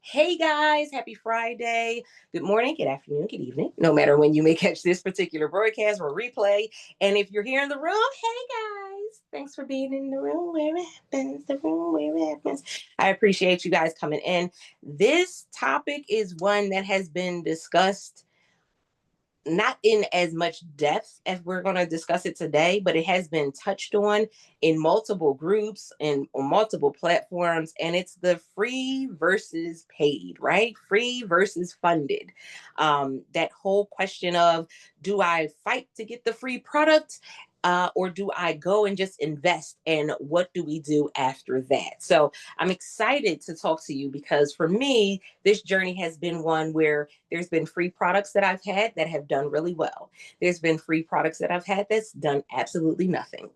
Hey guys, happy Friday. Good morning, good afternoon, good evening, no matter when you may catch this particular broadcast or replay. And if you're here in the room, hey guys, thanks for being in the room where it happens, the room where it happens. I appreciate you guys coming in. This topic is one that has been discussed not in as much depth as we're going to discuss it today, but it has been touched on in multiple groups and on multiple platforms. And it's the free versus paid, right? Free versus funded. That whole question of, do I fight to get the free product? Or do I go and just invest? And what do we do after that? So I'm excited to talk to you because for me, this journey has been one where there's been free products that I've had that have done really well. There's been free products that I've had that's done absolutely nothing.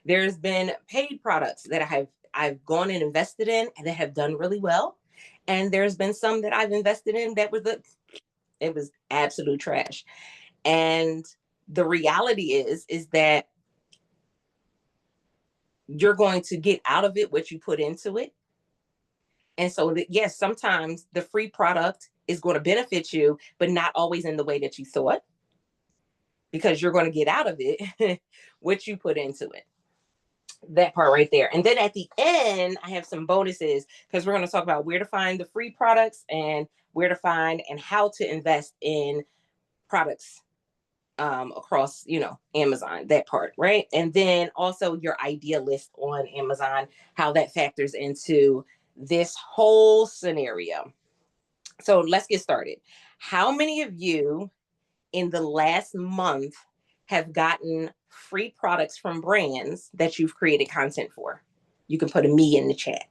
There's been paid products that I've gone and invested in and that have done really well. And there's been some that I've invested in that it was absolute trash. And the reality is that you're going to get out of it what you put into it. And so that, yes, sometimes the free product is going to benefit you, but not always in the way that you thought, because you're going to get out of it what you put into it. That part right there. And then at the end, I have some bonuses because we're going to talk about where to find the free products and where to find and how to invest in products across, Amazon, that part, right? And then also your idea list on Amazon, how that factors into this whole scenario. So let's get started. How many of you in the last month have gotten free products from brands that you've created content for? You can put a me in the chat.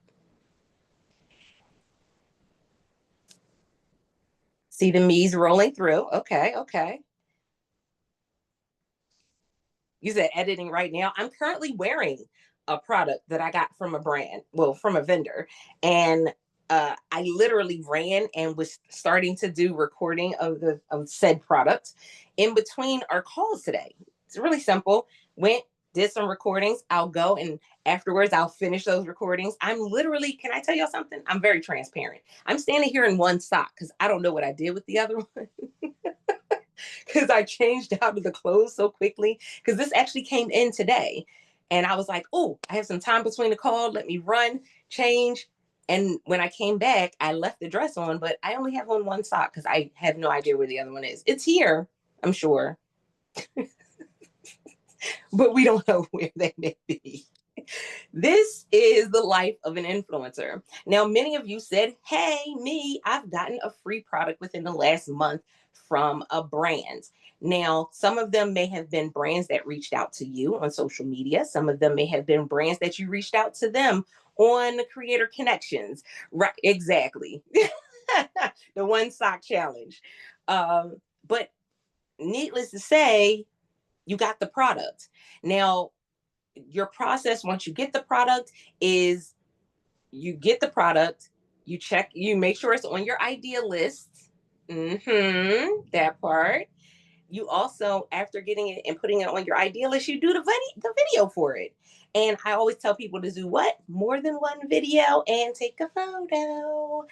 See the me's rolling through. Okay. You said editing right now. I'm currently wearing a product that I got from a brand, well, from a vendor. And I literally ran and was starting to do recording of said product in between our calls today. It's really simple. Went, did some recordings. I'll go and afterwards I'll finish those recordings. I'm literally, can I tell y'all something? I'm very transparent. I'm standing here in one sock because I don't know what I did with the other one. Because I changed out of the clothes so quickly. Because this actually came in today. And I was like, oh, I have some time between the call. Let me run, change. And when I came back, I left the dress on, but I only have on one sock because I have no idea where the other one is. It's here, I'm sure. But we don't know where they may be. This is the life of an influencer. Now, many of you said, hey, me, I've gotten a free product within the last month from a brand. Now, some of them may have been brands that reached out to you on social media. Some of them may have been brands that you reached out to them on Creator Connections. Right, exactly. The one sock challenge. But needless to say, you got the product. Now, your process once you get the product is you get the product, you check, you make sure it's on your idea list. That part. You also, after getting it and putting it on your idea list, you do the video for it. And I always tell people to do what? More than one video and take a photo.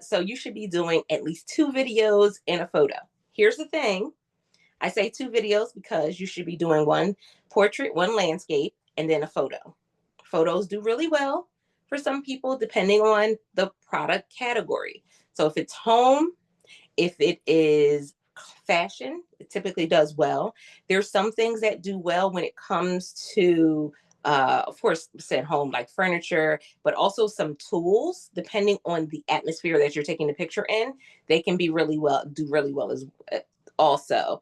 So you should be doing at least 2 videos and a photo. Here's the thing. I say 2 videos because you should be doing one portrait, one landscape, and then a photo. Photos do really well for some people depending on the product category. So if it's home, if it is fashion, it typically does well. There's some things that do well when it comes to of course, said home, like furniture, but also some tools, depending on the atmosphere that you're taking the picture in, they can be do really well as also.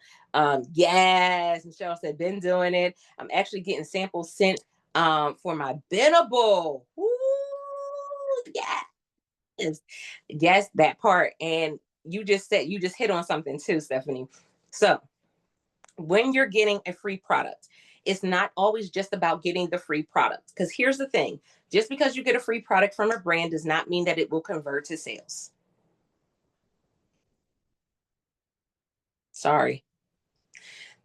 Yes, Michelle said, been doing it. I'm actually getting samples sent for my binnable. Ooh, yes. Yes, that part. And you just hit on something too, Stephanie. So when you're getting a free product, it's not always just about getting the free product. Because here's the thing, just because you get a free product from a brand does not mean that it will convert to sales. Sorry.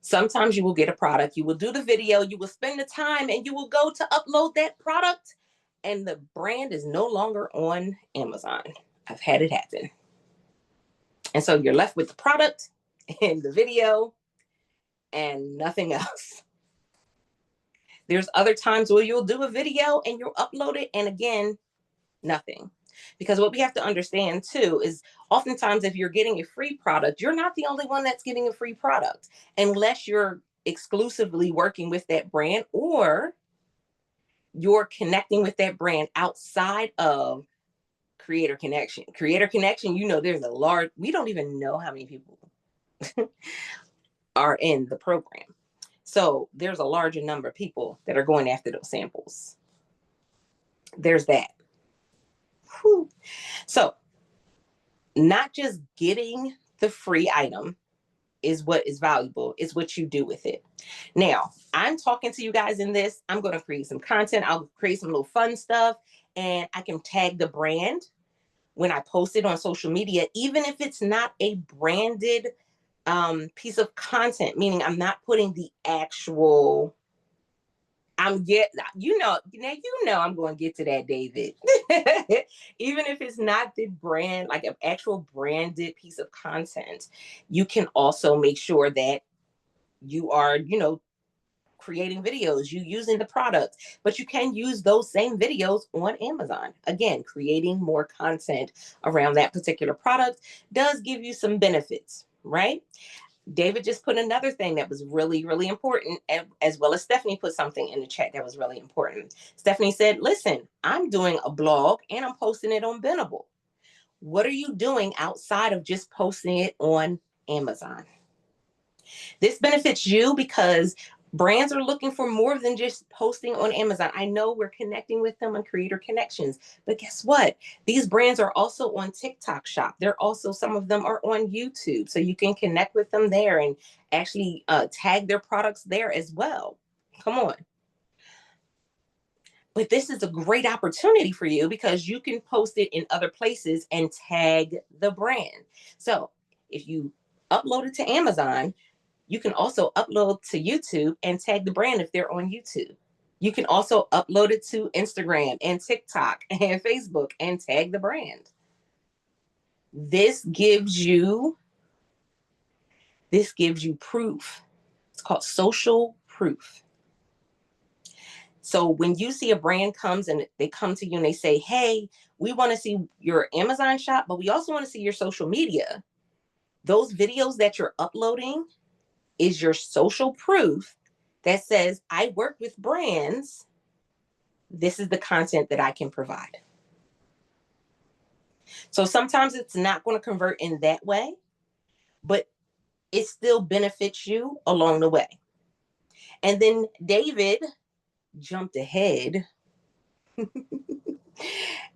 Sometimes you will get a product, you will do the video, you will spend the time, and you will go to upload that product. and the brand is no longer on Amazon. I've had it happen. And so you're left with the product and the video and nothing else. There's other times where you'll do a video and you'll upload it, and again, nothing. Because what we have to understand too is oftentimes if you're getting a free product, you're not the only one that's getting a free product unless you're exclusively working with that brand or you're connecting with that brand outside of Creator Connection. Creator Connection, there's a large, we don't even know how many people are in the program. So there's a larger number of people that are going after those samples. There's that. Whew. So not just getting the free item is what is valuable, it's what you do with it. Now, I'm talking to you guys in this. I'm going to create some content. I'll create some little fun stuff, and I can tag the brand when I post it on social media, even if it's not a branded piece of content, meaning I'm not putting the actual, I'm going to get to that, David. Even if it's not the brand, like an actual branded piece of content, you can also make sure that you are, creating videos, you using the product, but you can use those same videos on Amazon. Again, creating more content around that particular product does give you some benefits, right? David just put another thing that was really, really important, as well as Stephanie put something in the chat that was really important. Stephanie said, listen, I'm doing a blog and I'm posting it on Bendable. What are you doing outside of just posting it on Amazon? This benefits you because brands are looking for more than just posting on Amazon. I know we're connecting with them on Creator Connections, but guess what? These brands are also on TikTok Shop. Some of them are on YouTube. So you can connect with them there and actually tag their products there as well. Come on. But this is a great opportunity for you because you can post it in other places and tag the brand. So if you upload it to Amazon, you can also upload to YouTube and tag the brand if they're on YouTube. You can also upload it to Instagram and TikTok and Facebook and tag the brand. This gives you proof. It's called social proof. So when you see a brand comes and they come to you and they say, hey, we want to see your Amazon shop, but we also want to see your social media. Those videos that you're uploading is your social proof that says, I work with brands. This is the content that I can provide. So sometimes it's not going to convert in that way, but it still benefits you along the way. And then David jumped ahead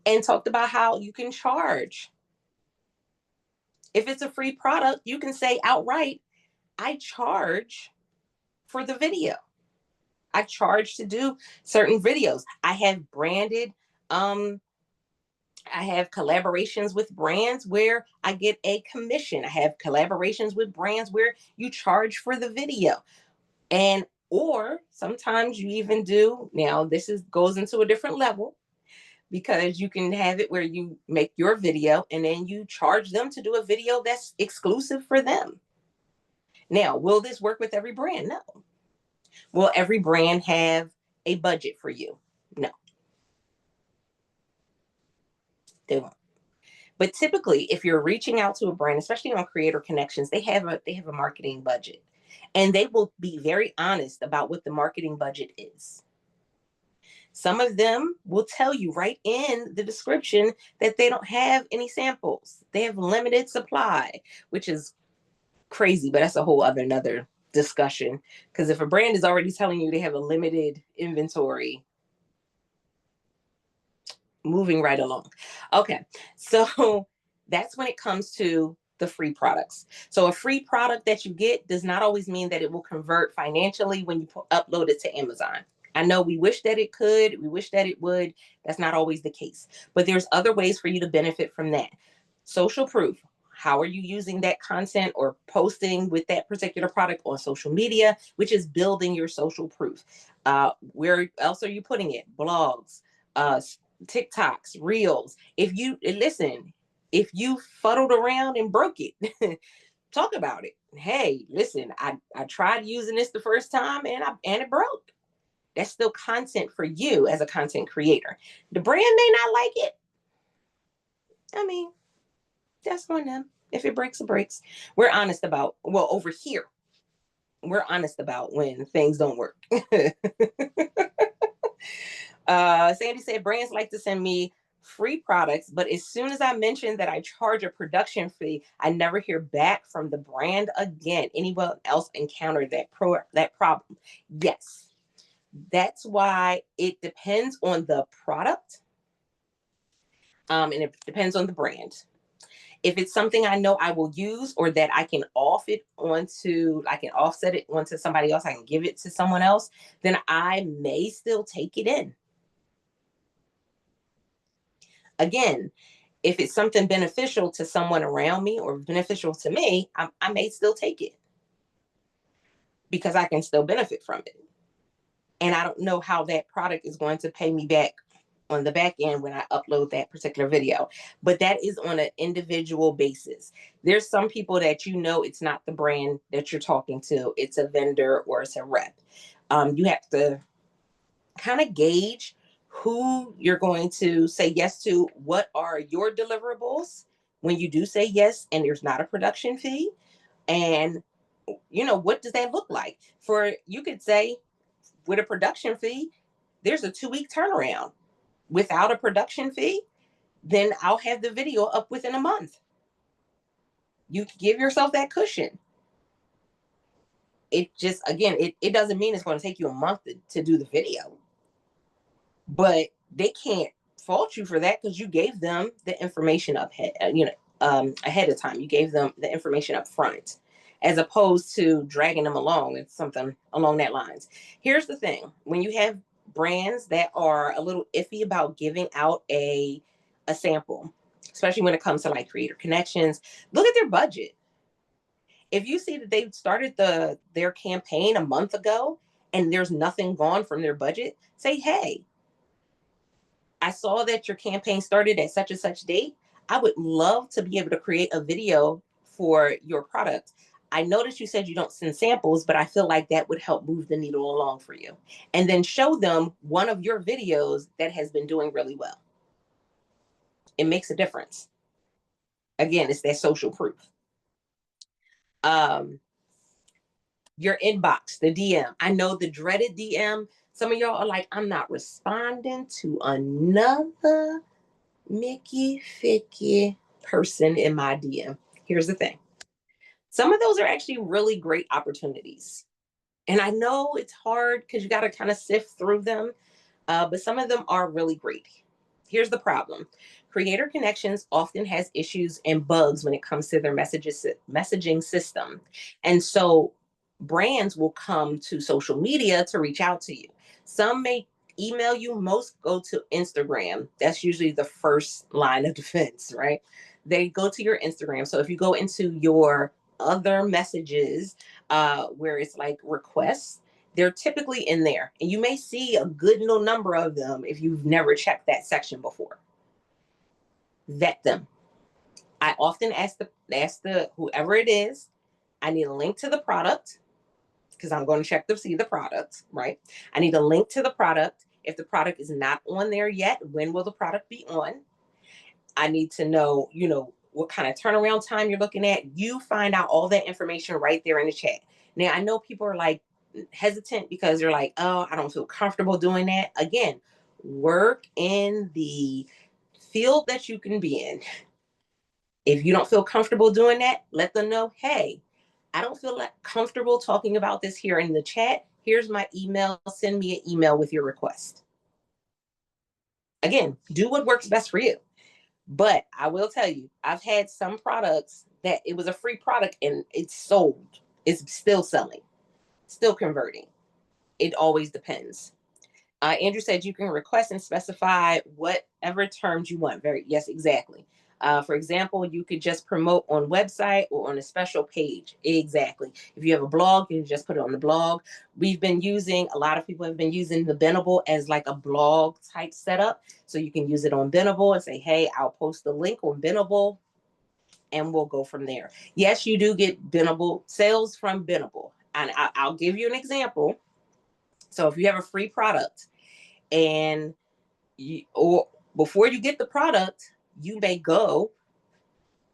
and talked about how you can charge. If it's a free product, you can say outright, I charge for the video. I charge to do certain videos. I have branded, I have collaborations with brands where I get a commission. I have collaborations with brands where you charge for the video. Or sometimes you even do, now this goes into a different level because you can have it where you make your video and then you charge them to do a video that's exclusive for them. Now, will this work with every brand? No. Will every brand have a budget for you? No. They won't. But typically, if you're reaching out to a brand, especially on Creator Connections, they have a marketing budget. And they will be very honest about what the marketing budget is. Some of them will tell you right in the description that they don't have any samples. They have limited supply, which is crazy, but that's a whole another discussion. Because if a brand is already telling you they have a limited inventory, moving right along. Okay, so that's when it comes to the free products. So a free product that you get does not always mean that it will convert financially when you upload it to Amazon. I know we wish that it could, we wish that it would. That's not always the case. But there's other ways for you to benefit from that. Social proof. How are you using that content or posting with that particular product on social media, which is building your social proof? Where else are you putting it? Blogs, uh, TikToks, Reels. If you listen, if you fuddled around and broke it, talk about it. Hey, listen, I tried using this the first time and it broke. That's still content for you as a content creator. The brand may not like it. I mean, that's on them. If it breaks, it breaks. We're honest about, well, over here, we're honest about when things don't work. Sandy said brands like to send me free products, but as soon as I mention that I charge a production fee, I never hear back from the brand again. Anyone else encountered that problem? Yes. That's why it depends on the product, and it depends on the brand. If it's something I know I will use or that I can I can offset it onto somebody else, I can give it to someone else, then I may still take it in. Again, if it's something beneficial to someone around me or beneficial to me, I may still take it because I can still benefit from it. And I don't know how that product is going to pay me back on the back end when I upload that particular video. But that is on an individual basis. There's some people that it's not the brand that you're talking to, it's a vendor or it's a rep. You have to kind of gauge who you're going to say yes to. What are your deliverables when you do say yes and there's not a production fee? And what does that look like? You could say with a production fee, there's a 2-week turnaround. Without a production fee, then I'll have the video up within a month. You give yourself that cushion. It just, again, it doesn't mean it's going to take you a month to do the video, but they can't fault you for that because you gave them the information ahead of time. You gave them the information up front, as opposed to dragging them along. It's something along that lines. Here's the thing: when you have brands that are a little iffy about giving out a sample, especially when it comes to like creator connections, look at their budget. If you see that they've started their campaign a month ago and there's nothing gone from their budget, say, hey, I saw that your campaign started at such and such date. I would love to be able to create a video for your product. I noticed you said you don't send samples, but I feel like that would help move the needle along for you. And then show them one of your videos that has been doing really well. It makes a difference. Again, it's that social proof. Your inbox, the DM. I know the dreaded DM. Some of y'all are like, I'm not responding to another Mickey Ficky person in my DM. Here's the thing. Some of those are actually really great opportunities. And I know it's hard because you got to kind of sift through them, but some of them are really great. Here's the problem. Creator Connections often has issues and bugs when it comes to their messaging system. And so brands will come to social media to reach out to you. Some may email you, most go to Instagram. That's usually the first line of defense, right? They go to your Instagram. So if you go into your other messages where it's like requests, they're typically in there. And you may see a good little number of them if you've never checked that section before. Vet them. I often ask the whoever it is, I need a link to the product because I'm going to check to see the product, right? I need a link to the product. If the product is not on there yet, when will the product be on? I need to know, what kind of turnaround time you're looking at. You find out all that information right there in the chat. Now, I know people are like hesitant because they're like, oh, I don't feel comfortable doing that. Again, work in the field that you can be in. If you don't feel comfortable doing that, let them know, hey, I don't feel comfortable talking about this here in the chat. Here's my email. Send me an email with your request. Again, do what works best for you. But I will tell you, I've had some products that it was a free product and it's sold. It's still selling, still converting. It always depends. Andrew said you can request and specify whatever terms you want. Yes, exactly. For example, you could just promote on website or on a special page. Exactly. If you have a blog, you can just put it on the blog. A lot of people have been using the Bendable as like a blog type setup. So you can use it on Bendable and say, hey, I'll post the link on Bendable and we'll go from there. Yes, you do get Bendable sales from Bendable. And I'll give you an example. So if you have a free product and or before you get the product, you may go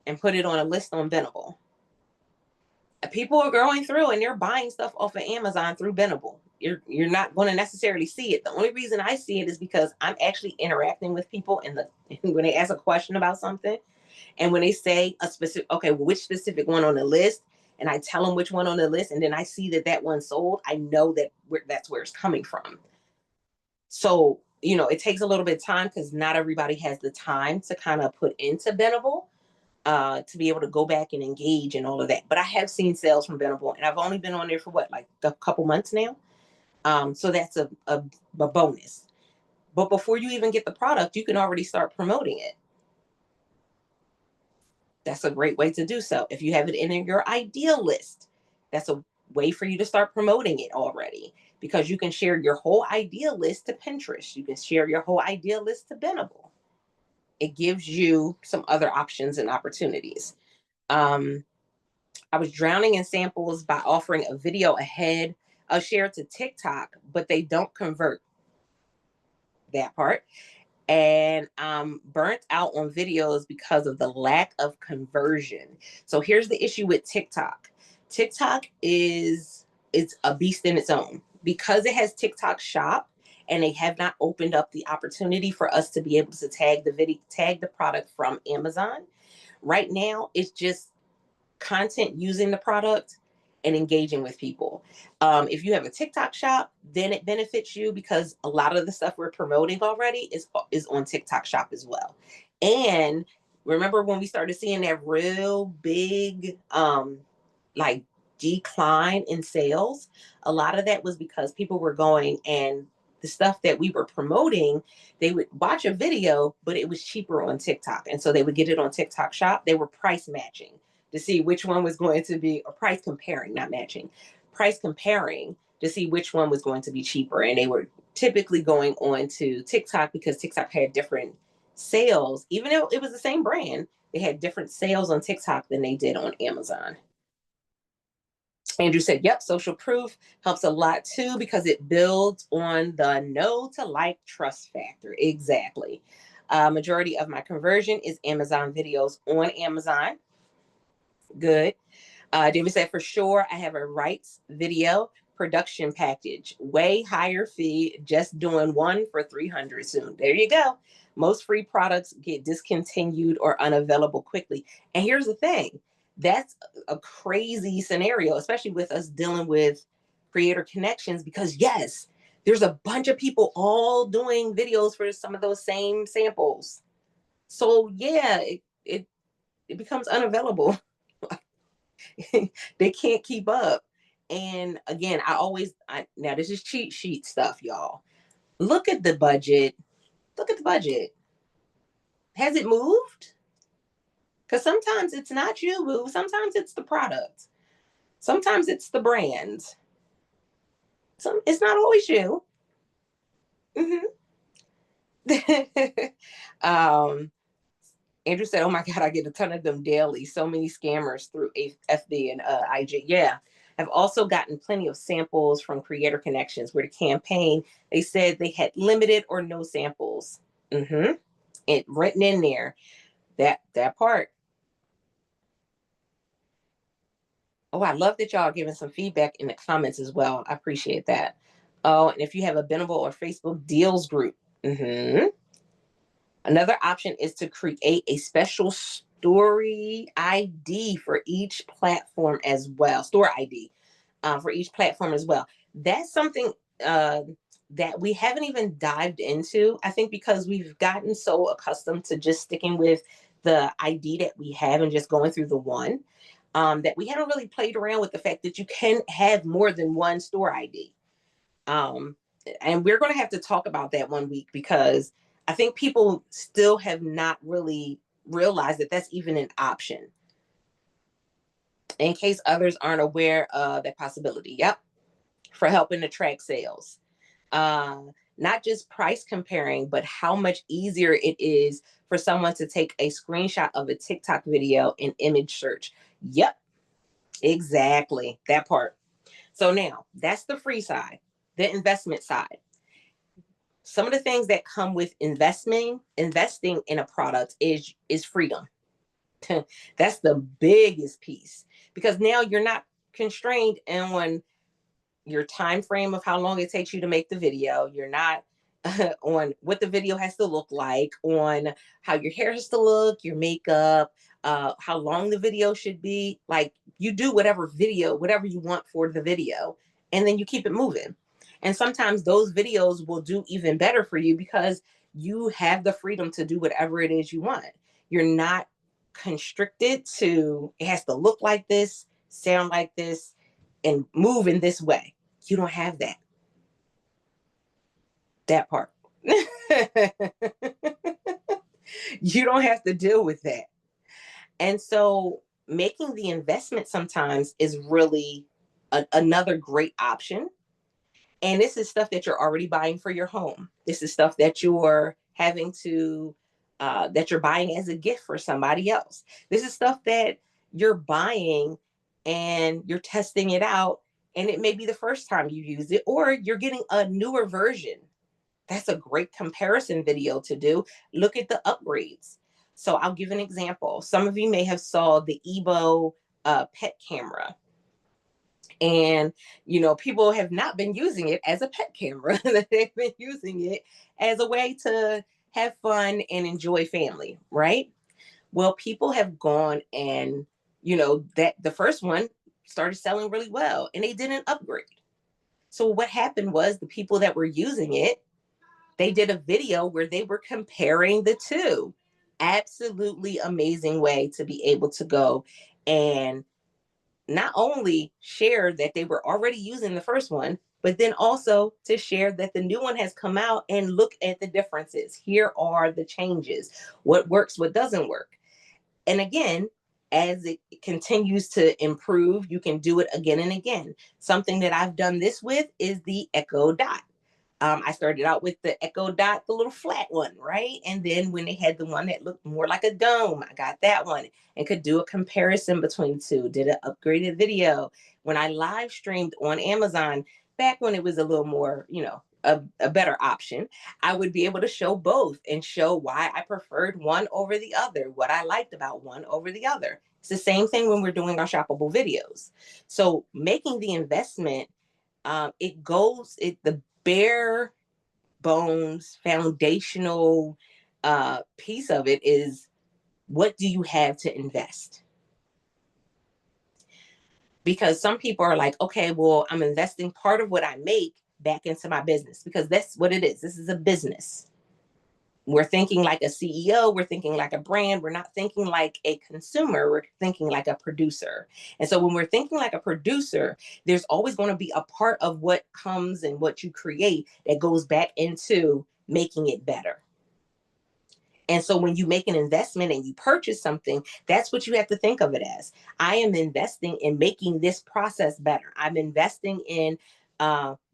and put it on a list on Bendable. People are going through and they're buying stuff off of Amazon through Bendable. You're not going to necessarily see it. The only reason I see it is because I'm actually interacting with people in the when they ask a question about something, and when they say a specific, okay, well, which specific one on the list, and I tell them which one on the list, and then I see that one sold, I know that's where it's coming from. So it takes a little bit of time because not everybody has the time to kind of put into Bendable to be able to go back and engage and all of that. But I have seen sales from Bendable, and I've only been on there for like a couple months now. So that's a bonus. But before you even get the product, you can already start promoting it. That's a great way to do so. If you have it in your ideal list, that's a way for you to start promoting it already, because you can share your whole ideal list to Pinterest. You can share your whole ideal list to Bendable. It gives you some other options and opportunities. I was drowning in samples by offering a video ahead. I'll share it to TikTok, but they don't convert, that part. And I'm burnt out on videos because of the lack of conversion. So here's the issue with TikTok. TikTok is it's a beast in its own because it has TikTok Shop, and they have not opened up the opportunity for us to be able to tag the product from Amazon. Right now, it's just content using the product and engaging with people. If you have a TikTok shop, then it benefits you because a lot of the stuff we're promoting already is on TikTok shop as well. And remember when we started seeing that real big like decline in sales? A lot of that was because people were going and the stuff that we were promoting, they would watch a video, but it was cheaper on TikTok. And so they would get it on TikTok shop. They were price matching to see which one was going to be, or price comparing, not matching, price comparing to see which one was going to be cheaper. And they were typically going on to TikTok because TikTok had different sales, even though it was the same brand, they had different sales on TikTok than they did on Amazon. Andrew said, yep, social proof helps a lot too because it builds on the know to like trust factor. Exactly. Majority of my conversion is Amazon videos on Amazon. Good. David said, for sure, I have a rights video production package, way higher fee, just doing one for 300 soon. There you go. Most free products get discontinued or unavailable quickly. And here's the thing, that's a crazy scenario, especially with us dealing with creator connections, because yes, there's a bunch of people all doing videos for some of those same samples. So yeah, it becomes unavailable. They can't keep up. And again, now this is cheat sheet stuff, y'all. Look at the budget. Look at the budget. Has it moved? Because sometimes it's not you, boo. Sometimes it's the product. Sometimes it's the brand. It's not always you. Mm-hmm. Andrew said, "Oh my God, I get a ton of them daily. So many scammers through FB and IG." Yeah, I've also gotten plenty of samples from Creator Connections where the campaign they said they had limited or no samples. Mm-hmm. It written in there that part. Oh, I love that y'all are giving some feedback in the comments as well. I appreciate that. Oh, and if you have a Bendable or Facebook deals group, mm-hmm. Another option is to create a special story ID for each platform as well. Store ID for each platform as well. That's something uh, that we haven't even dived into. I think because we've gotten so accustomed to just sticking with the ID that we have and just going through the one, that we haven't really played around with the fact that you can have more than one store ID. Um, and we're going to have to talk about that one week because I think people still have not really realize that that's even an option in case others aren't aware of that possibility. Yep. For helping to track sales. Uh, Not just price comparing, but how much easier it is for someone to take a screenshot of a TikTok video and image search. Yep, exactly. That part. So now that's the free side, the investment side. Some of the things that come with investing in a product is freedom. That's the biggest piece because now you're not constrained on your time frame of how long it takes you to make the video. You're not on what the video has to look like, on how your hair has to look, your makeup, how long the video should be. Like you do whatever you want for the video, and then you keep it moving. And sometimes those videos will do even better for you because you have the freedom to do whatever it is you want. You're not constricted to it has to look like this, sound like this, and move in this way. You don't have that part. You don't have to deal with that. And so making the investment sometimes is really another great option. And this is stuff that you're already buying for your home. This is stuff that you're having to, that you're buying as a gift for somebody else. This is stuff that you're buying and you're testing it out. And it may be the first time you use it, or you're getting a newer version. That's a great comparison video to do. Look at the upgrades. So I'll give an example. Some of you may have saw the Ebo pet camera. And, people have not been using it as a pet camera. They've been using it as a way to have fun and enjoy family, right? Well, people have gone and, that the first one started selling really well and they didn't upgrade. So what happened was the people that were using it, they did a video where they were comparing the two. Absolutely amazing way to be able to go and not only share that they were already using the first one, but then also to share that the new one has come out and look at the differences. Here are the changes. What works, what doesn't work. And again, as it continues to improve, you can do it again and again. Something that I've done this with is the Echo Dot. I started out with the Echo Dot, the little flat one, right? And then when they had the one that looked more like a dome, I got that one and could do a comparison between the two, did an upgraded video. When I live streamed on Amazon, back when it was a little more, a better option, I would be able to show both and show why I preferred one over the other, what I liked about one over the other. It's the same thing when we're doing our shoppable videos. So making the investment, the bare bones foundational piece of it is, what do you have to invest? Because some people are like, okay, well, I'm investing part of what I make back into my business, because that's what it is. This is a business. We're thinking like a CEO, we're thinking like a brand, we're not thinking like a consumer, we're thinking like a producer. And so when we're thinking like a producer, there's always going to be a part of what comes and what you create that goes back into making it better. And so when you make an investment and you purchase something, that's what you have to think of it as. I am investing in making this process better. I'm investing in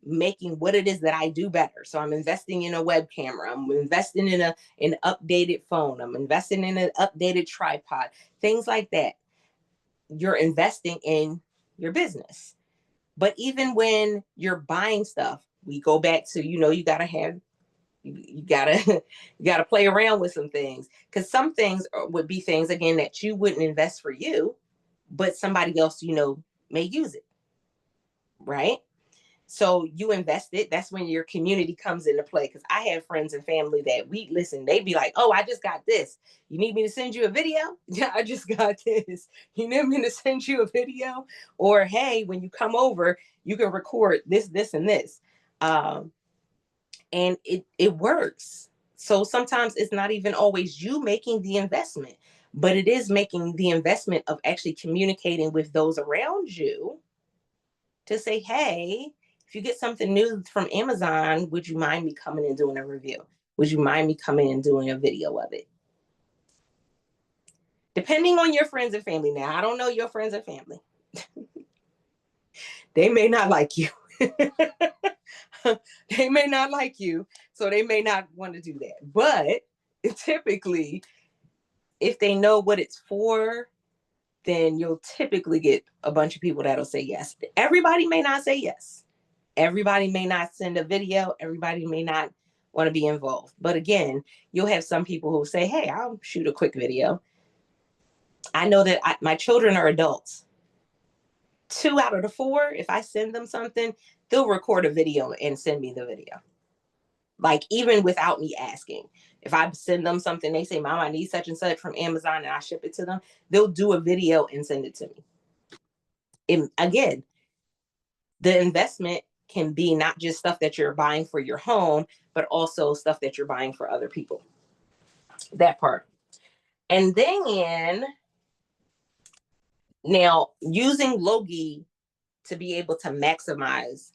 making what it is that I do better. So I'm investing in a web camera. I'm investing in an updated phone. I'm investing in an updated tripod, things like that. You're investing in your business. But even when you're buying stuff, we go back to, you got to have you gotta you gotta play around with some things, because some things would be things again that you wouldn't invest for you, but somebody else may use it, right? So you invest it. That's when your community comes into play, because I have friends and family that we listen, they be like, oh, I just got this, you need me to send you a video? Yeah, I just got this, you need me to send you a video? Or hey, when you come over, you can record this and this. And it works. So sometimes it's not even always you making the investment, but it is making the investment of actually communicating with those around you to say, hey, if you get something new from Amazon, would you mind me coming and doing a review? Would you mind me coming and doing a video of it? Depending on your friends and family. Now, I don't know your friends and family. They may not like you. They may not like you, so they may not want to do that. But typically, if they know what it's for, then you'll typically get a bunch of people that'll say yes. Everybody may not say yes. Everybody may not send a video. Everybody may not want to be involved. But again, you'll have some people who say, hey, I'll shoot a quick video. I know that my children are adults. 2 out of the 4, if I send them something, they'll record a video and send me the video. Like, even without me asking. If I send them something, they say, Mom, I need such and such from Amazon, and I ship it to them, they'll do a video and send it to me. And again, the investment can be not just stuff that you're buying for your home, but also stuff that you're buying for other people. That part. And then now using Logi to be able to maximize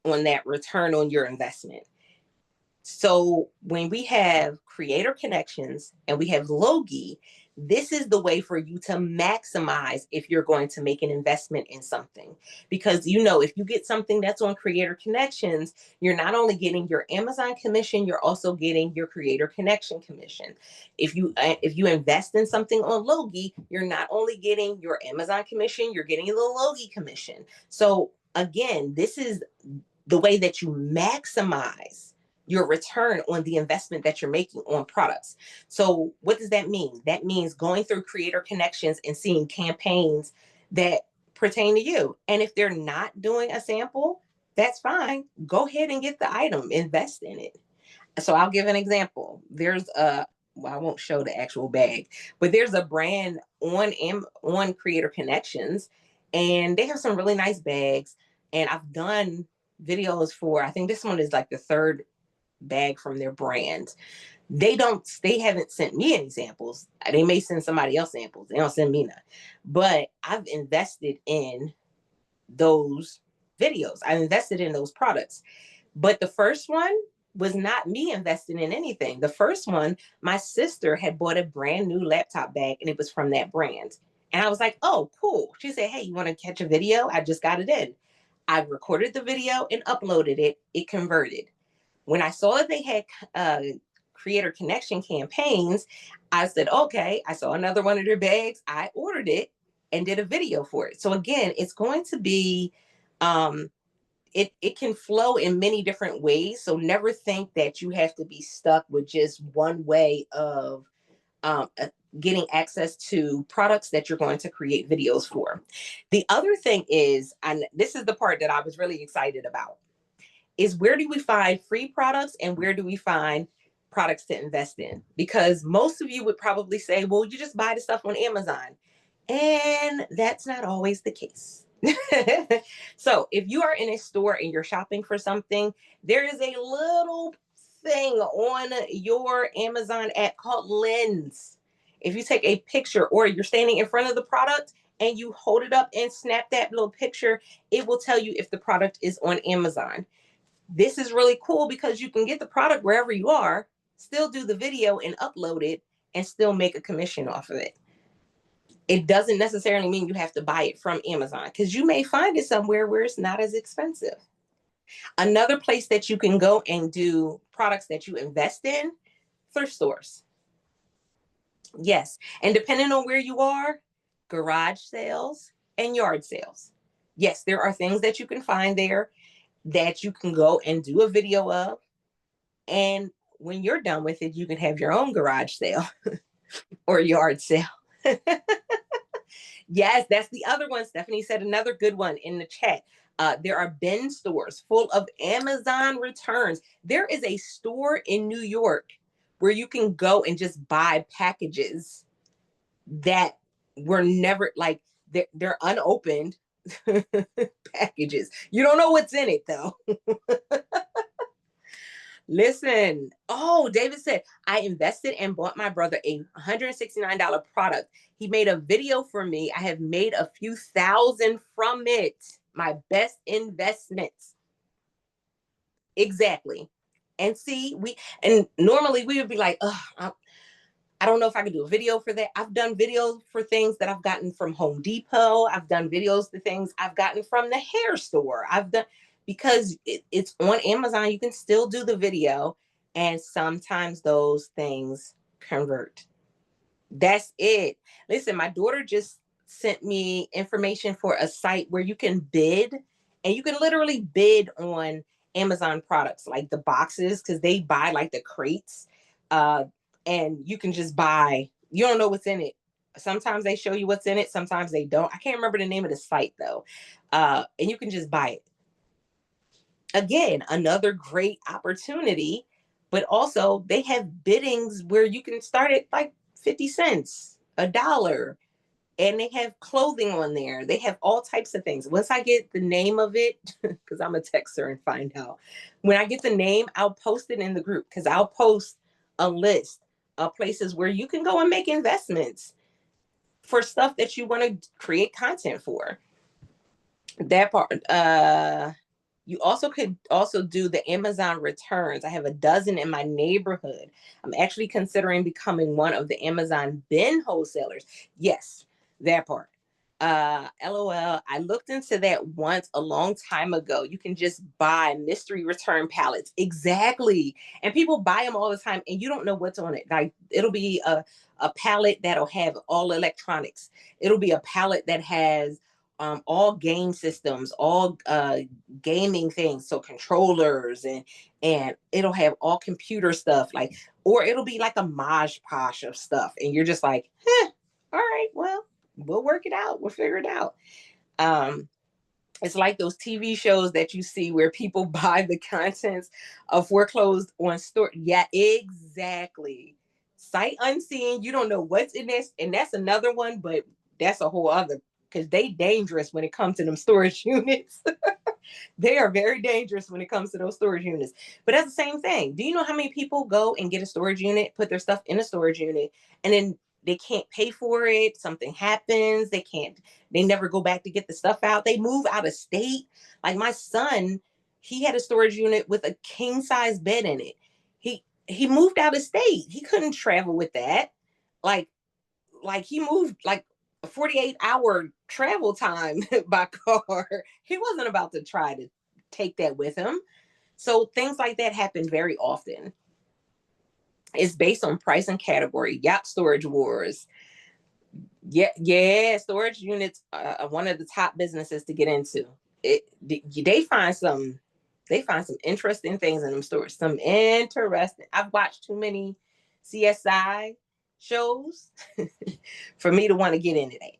on that return on your investment. So when we have creator connections and we have Logi, this is the way for you to maximize if you're going to make an investment in something. Because, if you get something that's on creator connections, you're not only getting your Amazon commission, you're also getting your creator connection commission. If you invest in something on Logi, you're not only getting your Amazon commission, you're getting the Logi commission. So again, this is the way that you maximize your return on the investment that you're making on products. So what does that mean? That means going through creator connections and seeing campaigns that pertain to you. And if they're not doing a sample, that's fine. Go ahead and get the item, invest in it. So I'll give an example. I won't show the actual bag, but there's a brand on Creator Connections, and they have some really nice bags. And I've done videos for, I think this one is like the 3rd bag from their brand. They haven't sent me any samples. They may send somebody else samples. They don't send me none. But I've invested in those videos. I've invested in those products. But the first one was not me investing in anything. The first one, my sister had bought a brand new laptop bag and it was from that brand. And I was like, oh, cool. She said, hey, you want to catch a video? I just got it in. I recorded the video and uploaded it. It converted. When I saw that they had creator connection campaigns, I said, okay, I saw another one of their bags. I ordered it and did a video for it. So again, it's going to be, it can flow in many different ways. So never think that you have to be stuck with just one way of getting access to products that you're going to create videos for. The other thing is, and this is the part that I was really excited about, is where do we find free products and where do we find products to invest in? Because most of you would probably say, well, you just buy the stuff on Amazon. And that's not always the case. So if you are in a store and you're shopping for something, there is a little thing on your Amazon app called Lens. If you take a picture or you're standing in front of the product and you hold it up and snap that little picture, it will tell you if the product is on Amazon. This is really cool because you can get the product wherever you are, still do the video and upload it, and still make a commission off of it. It doesn't necessarily mean you have to buy it from Amazon because you may find it somewhere where it's not as expensive. Another place that you can go and do products that you invest in, thrift stores. Yes. And depending on where you are, garage sales and yard sales. Yes, there are things that you can find there that you can go and do a video of. And when you're done with it, you can have your own garage sale or yard sale. Yes, that's the other one. Stephanie said another good one in the chat. There are bin stores full of Amazon returns. There is a store in New York where you can go and just buy packages that were never, like, they're unopened packages. You don't know what's in it though. Listen. Oh, David said, I invested and bought my brother a $169 product. He made a video for me. I have made a few thousand from it. My best investments. Exactly. And see, and normally we would be like, oh, I don't know if I could do a video for that. I've done videos for things that I've gotten from Home Depot. I've done videos to things I've gotten from the hair store. I've done, because it's on Amazon, you can still do the video, and sometimes those things convert. That's it. Listen, my daughter just sent me information for a site where you can bid, and you can literally bid on Amazon products like the boxes, because they buy like the crates. Uh, and you can just buy, you don't know what's in it. Sometimes they show you what's in it, sometimes they don't. I can't remember the name of the site though. And you can just buy it. Again, another great opportunity, but also they have biddings where you can start at like 50 cents, a dollar, and they have clothing on there. They have all types of things. Once I get the name of it, because I'm a texter and find out, when I get the name, I'll post it in the group, because I'll post a list of places where you can go and make investments for stuff that you want to create content for. That part. You also could also do the Amazon returns. I have a dozen in my neighborhood. I'm actually considering becoming one of the Amazon bin wholesalers. Yes, that part. LOL. I looked into that once a long time ago. You can just buy mystery return pallets. Exactly. And people buy them all the time, and you don't know what's on it. Like, it'll be a pallet that'll have all electronics. It'll be a pallet that has all game systems, all gaming things, so controllers, and it'll have all computer stuff, like, or it'll be like a mosh posh of stuff, and you're just like, all right, well, we'll work it out, we'll figure it out. It's like those TV shows that you see where people buy the contents of foreclosed on store. Yeah, exactly. Sight unseen, you don't know what's in this, and that's another one, but that's a whole other, because they dangerous when it comes to them storage units. They are very dangerous when it comes to those storage units. But that's the same thing. Do you know how many people go and get a storage unit, put their stuff in a storage unit, and then they can't pay for it? Something happens. They never go back to get the stuff out. They move out of state. Like my son, he had a storage unit with a king size bed in it. He moved out of state. He couldn't travel with that. Like he moved like a 48-hour travel time by car. He wasn't about to try to take that with him. So things like that happen very often. It's based on price and category. Yacht storage wars. Yeah, storage units are one of the top businesses to get into. They find some interesting things in them stores. Some interesting. I've watched too many CSI shows for me to want to get into that.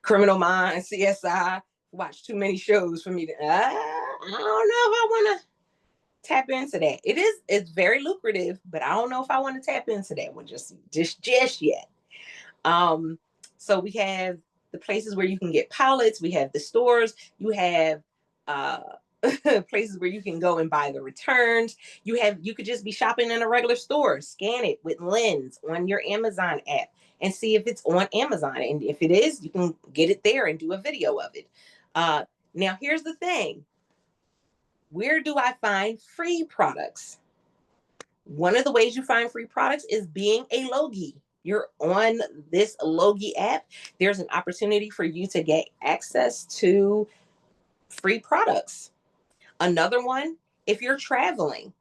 Criminal Minds, CSI. Watch too many shows for me to. I don't know if I want to tap into that. It's very lucrative, but I don't know if I want to tap into that one just yet. So we have the places where you can get pallets. We have the stores. You have places where you can go and buy the returns. You could just be shopping in a regular store, scan it with Lens on your Amazon app and see if it's on Amazon. And if it is, you can get it there and do a video of it. Now, here's the thing. Where do I find free products? One of the ways you find free products is being a Logi. You're on this Logi app. There's an opportunity for you to get access to free products. Another one, if you're traveling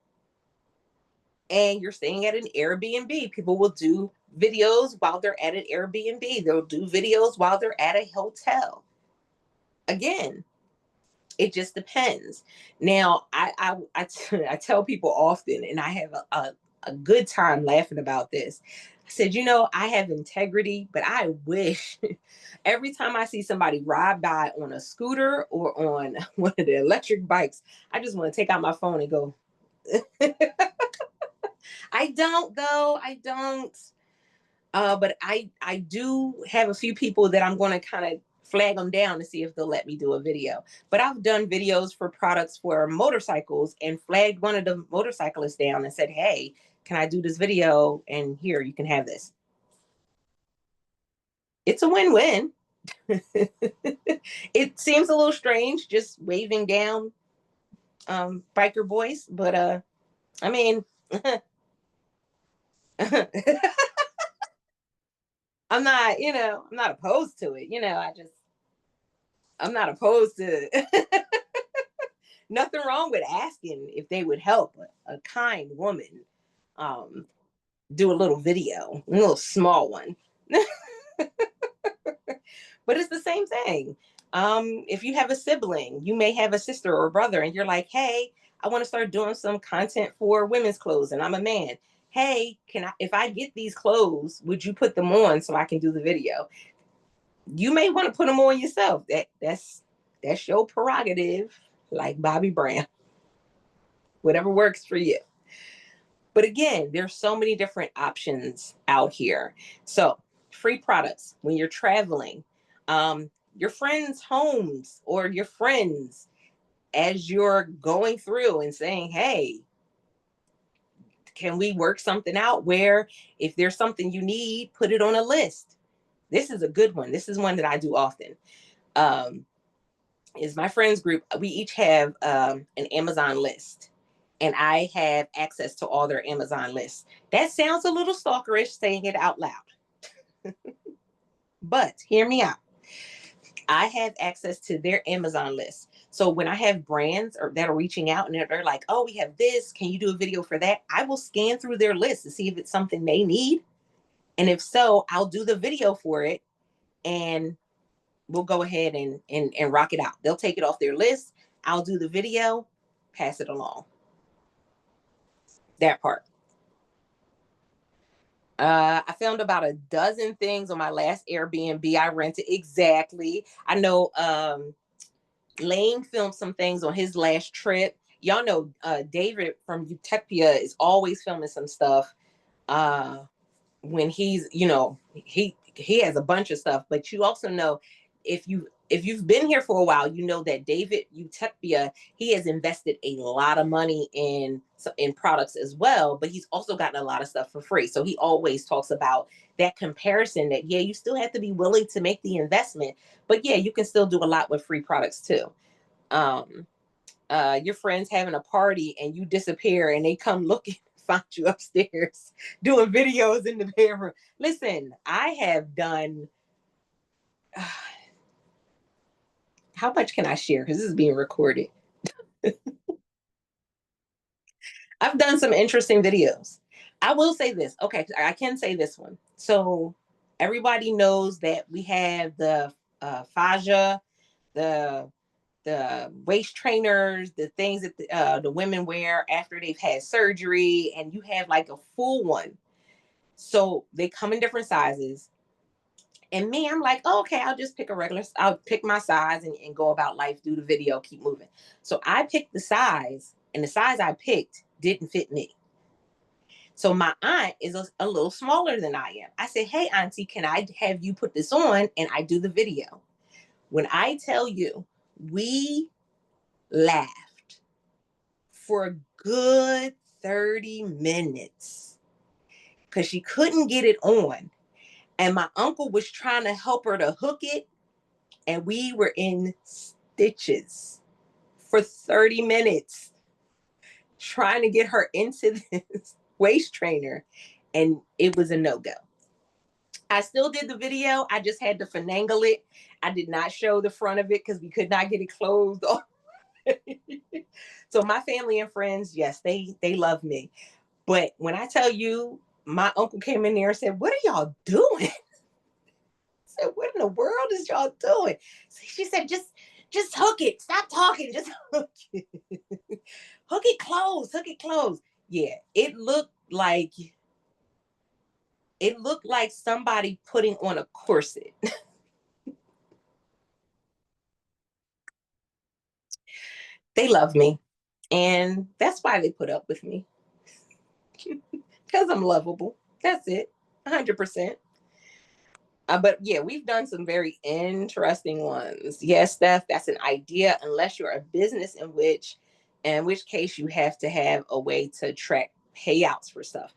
and you're staying at an Airbnb, people will do videos while they're at an Airbnb. They'll do videos while they're at a hotel. Again, it just depends. Now, I tell people often, and I have a good time laughing about this. I said, I have integrity, but I wish every time I see somebody ride by on a scooter or on one of the electric bikes, I just want to take out my phone and go. I don't though. I don't. But I do have a few people that I'm going to kind of flag them down to see if they'll let me do a video. But I've done videos for products for motorcycles and flagged one of the motorcyclists down and said, hey, can I do this video? And here, you can have this. It's a win-win. It seems a little strange just waving down biker boys, but I mean, I'm not, I'm not opposed to it. I'm not opposed to nothing wrong with asking if they would help a kind woman um, do a little video, a little small one. But it's the same thing. If you have a sibling, you may have a sister or a brother, and you're like, hey, I want to start doing some content for women's clothes, and I'm a man. Hey, if I get these clothes, would you put them on so I can do the video? You may want to put them on yourself. That's your prerogative, like Bobby Brown. Whatever works for you. But again, there's so many different options out here. So free products when you're traveling, your friends' homes or your friends as you're going through and saying, hey, can we work something out where if there's something you need, put it on a list. This is a good one. This is one that I do often. Is my friends group. We each have an Amazon list, and I have access to all their Amazon lists. That sounds a little stalkerish saying it out loud, but hear me out. I have access to their Amazon list. So when I have brands that are reaching out and they're like, oh, we have this, can you do a video for that? I will scan through their list to see if it's something they need. And if so, I'll do the video for it and we'll go ahead and rock it out. They'll take it off their list. I'll do the video, pass it along. That part. I found about a dozen things on my last Airbnb I rented. Exactly. I know Lane filmed some things on his last trip. Y'all know David from Utopia is always filming some stuff. When he's, he has a bunch of stuff, but you also know if you've been here for a while, you know that David Utopia, he has invested a lot of money in products as well, but he's also gotten a lot of stuff for free. So he always talks about that comparison that, yeah, you still have to be willing to make the investment, but yeah, you can still do a lot with free products too. Um, your friends having a party and you disappear and they come looking, find you upstairs doing videos in the bedroom. Listen, I have done. How much can I share? Because this is being recorded. I've done some interesting videos. I will say this. Okay, I can say this one. So everybody knows that we have the Faja, the waist trainers, the things that the women wear after they've had surgery, and you have like a full one. So they come in different sizes. And me, I'm like, oh, okay, I'll pick my size and go about life, do the video, keep moving. So I picked the size, and the size I picked didn't fit me. So my aunt is a little smaller than I am. I said, hey, auntie, can I have you put this on? And I do the video. When I tell you, we laughed for a good 30 minutes because she couldn't get it on. And my uncle was trying to help her to hook it. And we were in stitches for 30 minutes trying to get her into this waist trainer. And it was a no-go. I still did the video. I just had to finagle it. I did not show the front of it because we could not get it closed off. So my family and friends, yes, they love me. But when I tell you, my uncle came in there and said, what are y'all doing? I said, what in the world is y'all doing? She said, just hook it. Stop talking. Just hook it. Hook it closed. Hook it closed. Yeah, it looked like somebody putting on a corset. They love me. And that's why they put up with me. Because I'm lovable. That's it. 100%. But yeah, we've done some very interesting ones. Yes, Steph, that's an idea, unless you're a business in which case you have to have a way to track payouts for stuff.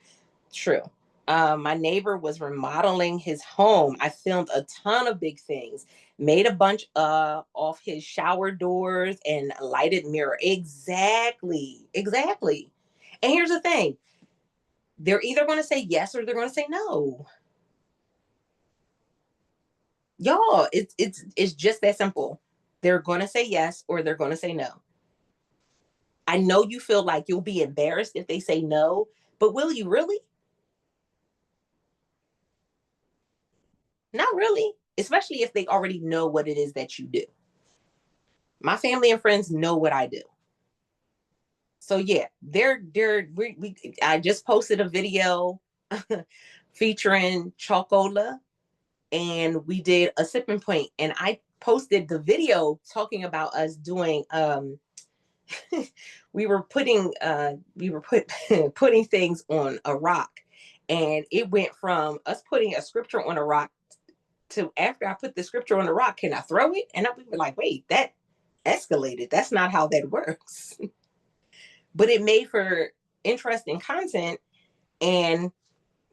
True. My neighbor was remodeling his home. I filmed a ton of big things, made a bunch off his shower doors and a lighted mirror. Exactly. Exactly. And here's the thing. They're either going to say yes or they're going to say no. Y'all, it's just that simple. They're going to say yes or they're going to say no. I know you feel like you'll be embarrassed if they say no, but will you really? Not really, especially if they already know what it is that you do. My family and friends know what I do. So yeah, I just posted a video featuring Chocola, and we did a sipping point, and I posted the video talking about us doing putting things on a rock, and it went from us putting a scripture on a rock to, after I put the scripture on the rock, can I throw it? And we were like, wait, that escalated. That's not how that works. But it made for interesting content and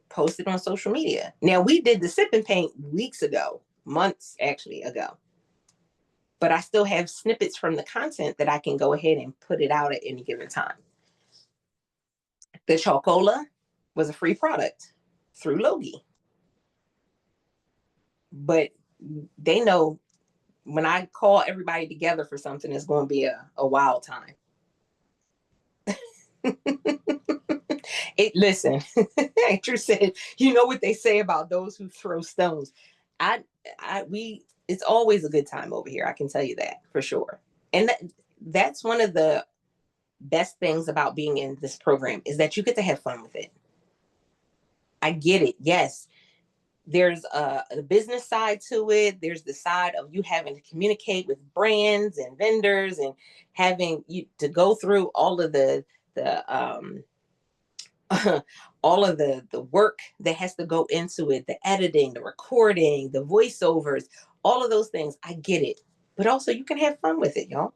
posted on social media. Now, we did the sip and paint weeks ago, months actually ago, but I still have snippets from the content that I can go ahead and put it out at any given time. The Chocola was a free product through Logie, but they know when I call everybody together for something, it's going to be a wild time. Listen, Andrew said, you know what they say about those who throw stones. It's always a good time over here. I can tell you that for sure. And that's one of the best things about being in this program, is that you get to have fun with it. I get it. Yes. There's a business side to it. There's the side of you having to communicate with brands and vendors, and having you to go through all of the all of the work that has to go into it, the editing, the recording, the voiceovers, all of those things. I get it. But also you can have fun with it, y'all.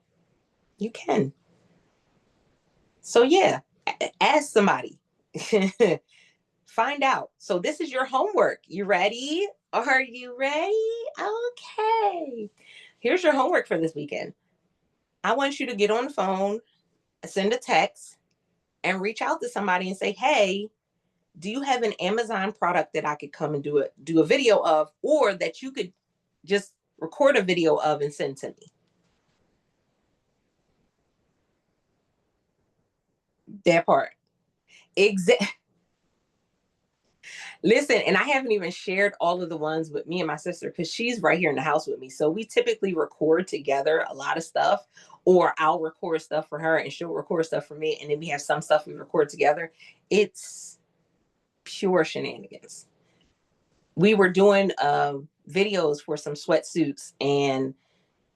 You can. So yeah, ask somebody. Find out. So this is your homework. You ready? Are you ready? Okay. Here's your homework for this weekend. I want you to get on the phone, send a text, and reach out to somebody and say, hey, do you have an Amazon product that I could come and do a video of, or that you could just record a video of and send to me? That part. Exactly. Listen, and I haven't even shared all of the ones with me and my sister, because she's right here in the house with me. So we typically record together a lot of stuff, or I'll record stuff for her and she'll record stuff for me. And then we have some stuff we record together. It's pure shenanigans. We were doing videos for some sweatsuits, and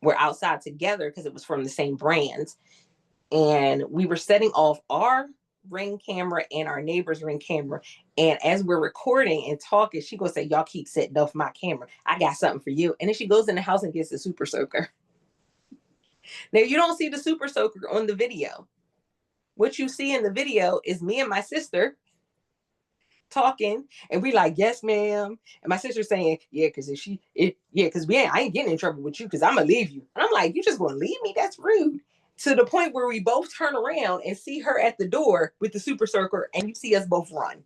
we're outside together because it was from the same brands. And we were setting off our Ring camera and our neighbor's Ring camera. And as we're recording and talking, she goes say, y'all keep setting off my camera. I got something for you. And then she goes in the house and gets the super soaker. Now, you don't see the super soaker on the video. What you see in the video is me and my sister talking, and we like, yes, ma'am. And my sister saying, yeah, because because I ain't getting in trouble with you, because I'm gonna leave you. And I'm like, you just gonna leave me? That's rude. To the point where we both turn around and see her at the door with the super soaker, and you see us both run.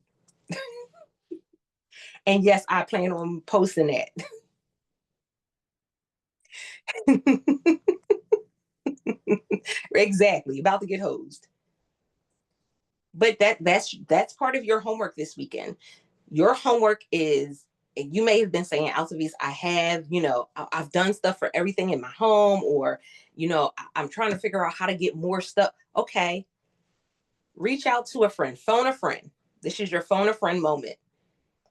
And yes, I plan on posting that. Exactly. About to get hosed. But that's part of your homework this weekend. Your homework is, you may have been saying, Altovise, I have, I've done stuff for everything in my home, or, I'm trying to figure out how to get more stuff. Okay. Reach out to a friend, phone a friend. This is your phone a friend moment.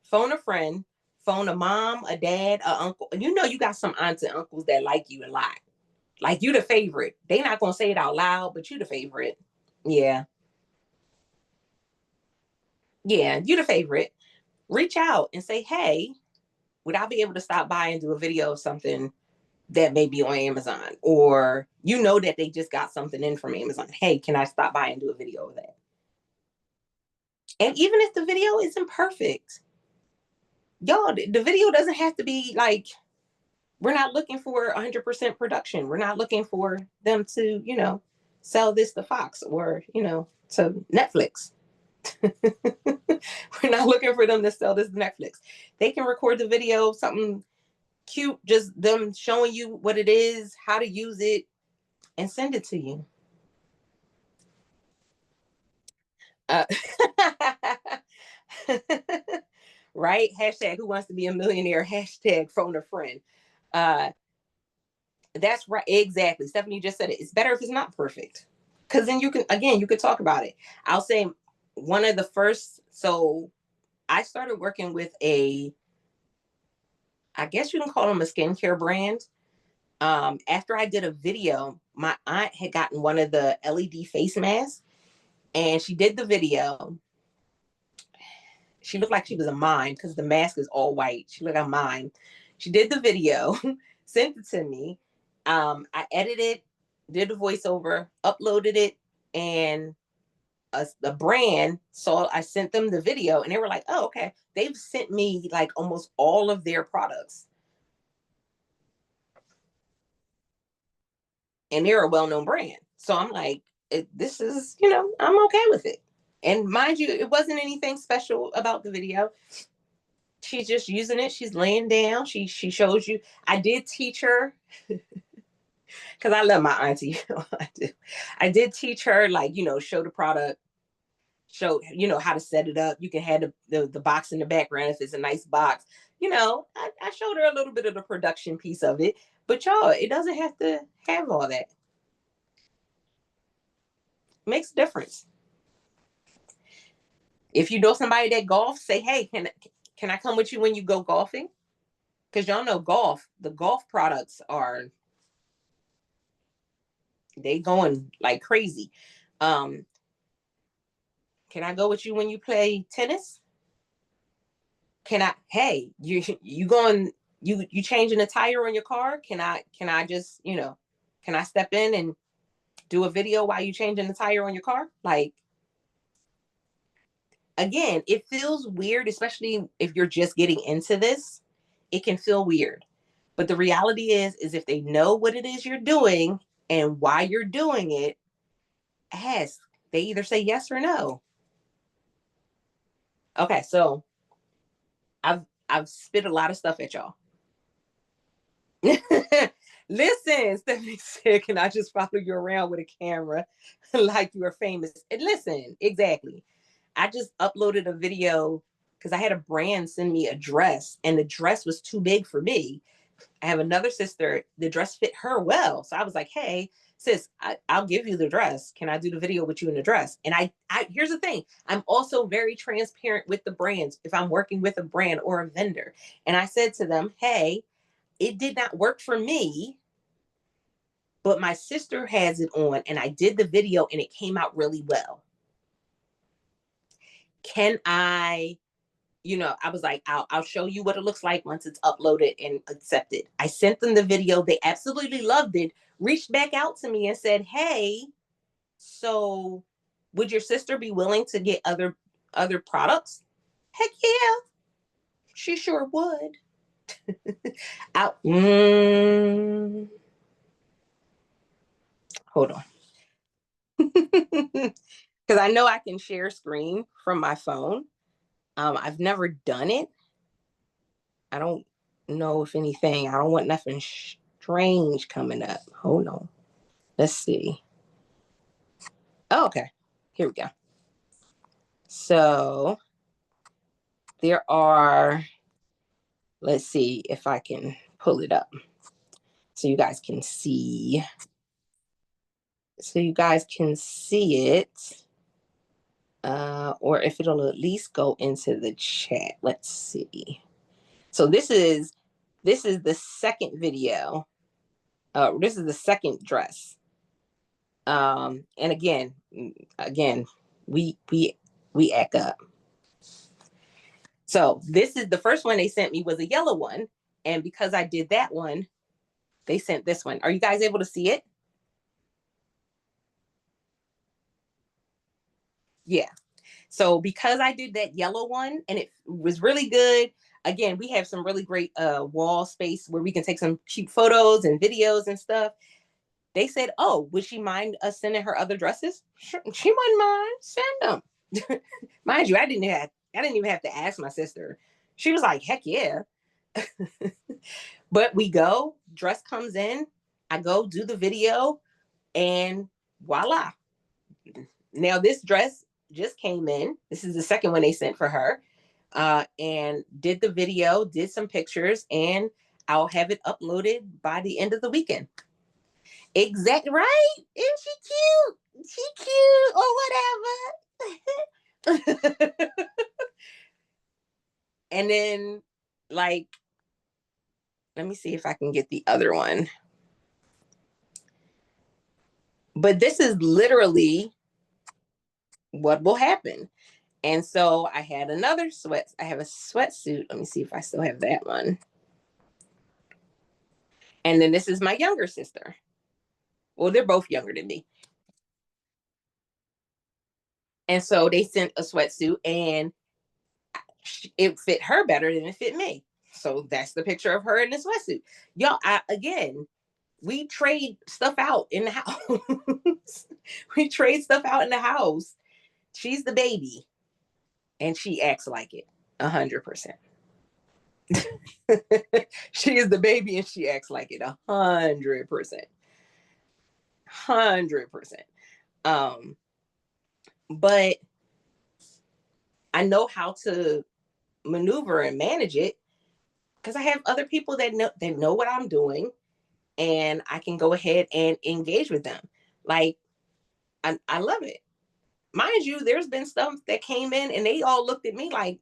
Phone a friend, phone a mom, a dad, a uncle. You got some aunts and uncles that like you a lot. Like, you the favorite. They not going to say it out loud, but you the favorite. Yeah. Yeah. You the favorite. Reach out and say, hey, would I be able to stop by and do a video of something that may be on Amazon? Or that they just got something in from Amazon. Hey, can I stop by and do a video of that? And even if the video isn't perfect, y'all, the video doesn't have to be like, we're not looking for 100% production. We're not looking for them to, sell this to Fox or, to Netflix. We're not looking for them to sell this Netflix. They can record the video, something cute, just them showing you what it is, how to use it, and send it to you. Uh, right? Hashtag who wants to be a millionaire? Hashtag phone a friend. Uh, that's right. Exactly. Stephanie just said it. It's better if it's not perfect. Because then you could talk about it. I'll say one of the first, so I started working with I guess you can call them a skincare brand. After I did a video, my aunt had gotten one of the LED face masks and she did the video. She looked like she was a mime because the mask is all white. She looked like a mime. She did the video, sent it to me. I edited, did the voiceover, uploaded it, and a brand saw. I sent them the video, and they were like, "Oh, okay." They've sent me like almost all of their products, and they're a well-known brand. So I'm like, "This is, I'm okay with it." And mind you, it wasn't anything special about the video. She's just using it. She's laying down. She shows you. I did teach her because I love my auntie. I do. I did teach her, like, show the product, show how to set it up. You can have the box in the background if it's a nice box. I showed her a little bit of the production piece of it. But y'all, it doesn't have to have all that. It makes a difference. If you know somebody that golfs, say, hey, can I come with you when you go golfing? Because y'all know the golf products they going like crazy. Can I go with you when you play tennis? Hey, you going, you changing a tire on your car? Can I just, can I step in and do a video while you changing the tire on your car? Like, again, it feels weird, especially if you're just getting into this. It can feel weird. But the reality is if they know what it is you're doing and why you're doing it, ask. They either say yes or no. Okay, so I've spit a lot of stuff at y'all. Listen, Stephanie said, can I just follow you around with a camera like you are famous? And listen, exactly. I just uploaded a video because I had a brand send me a dress and the dress was too big for me. I have another sister, the dress fit her well. So I was like, hey, sis, I'll give you the dress. Can I do the video with you in the dress? And I here's the thing. I'm also very transparent with the brands if I'm working with a brand or a vendor. And I said to them, hey, it did not work for me, but my sister has it on and I did the video and it came out really well. Can I, I was like, I'll show you what it looks like once it's uploaded and accepted. I sent them the video. They absolutely loved it, reached back out to me and said, hey, so would your sister be willing to get other products? Heck yeah, she sure would. Out. Hold on. Because I know I can share screen from my phone. I've never done it. I don't know if anything. I don't want nothing strange coming up. Hold on. Let's see. Oh, okay. Here we go. So there are, let's see if I can pull it up so you guys can see. So you guys can see it. Or if it'll at least go into the chat. Let's see. So this is the second video. This is the second dress. And again, we act up. So this is the first one they sent me was a yellow one. And because I did that one, they sent this one. Are you guys able to see it? Yeah. So because I did that yellow one and it was really good, again, we have some really great wall space where we can take some cute photos and videos and stuff. They said, oh, would she mind us sending her other dresses? Sure, she wouldn't mind. Send them. Mind you, I didn't even have to ask my sister. She was like, heck yeah. But we go, dress comes in, I go do the video, and voila. Now this dress just came in. This is the second one they sent for her. And did the video, did some pictures, and I'll have it uploaded by the end of the weekend. Exactly right. Isn't she cute? She cute or whatever. And then, like, let me see if I can get the other one. But this is literally what will happen. And so I had another I have a sweatsuit. Let me see if I still have that one. And then this is my younger sister. Well, they're both younger than me. And so they sent a sweatsuit and it fit her better than it fit me. So that's the picture of her in the sweatsuit. Y'all, again, we trade stuff out in the house. We trade stuff out in the house. She's the baby and she acts like it 100%. She is the baby and she acts like it 100%. 100%. But I know how to maneuver and manage it because I have other people that know what I'm doing, and I can go ahead and engage with them. Like I love it. Mind you, there's been stuff that came in and they all looked at me like,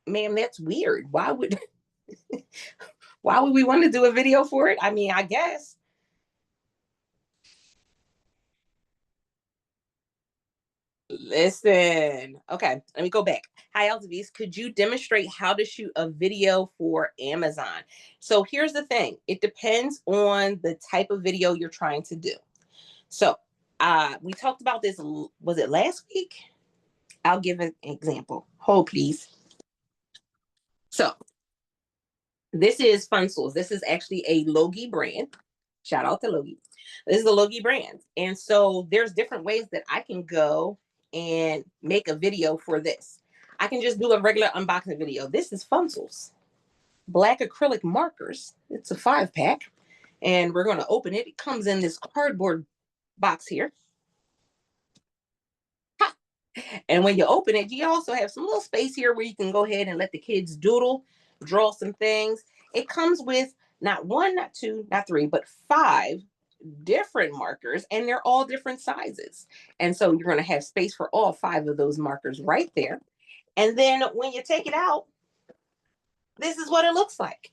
"Ma'am, that's weird. Why would we want to do a video for it?" I mean, I guess. Listen, okay, let me go back. Hi, Altovise. Could you demonstrate how to shoot a video for Amazon? So here's the thing. It depends on the type of video you're trying to do. So we talked about this, was it last week? I'll give an example. Hold, please. So this is Funsels. This is actually a Logie brand. Shout out to Logie. This is a Logie brand. And so there's different ways that I can go and make a video for this. I can just do a regular unboxing video. This is Funsels. Black acrylic markers. It's a 5-pack. And we're going to open it. It comes in this cardboard box here. Ha! And when you open it, you also have some little space here where you can go ahead and let the kids doodle, draw some things. It comes with not one, not two, not three, but 5 different markers, and they're all different sizes. And so you're going to have space for all 5 of those markers right there. And then when you take it out, this is what it looks like.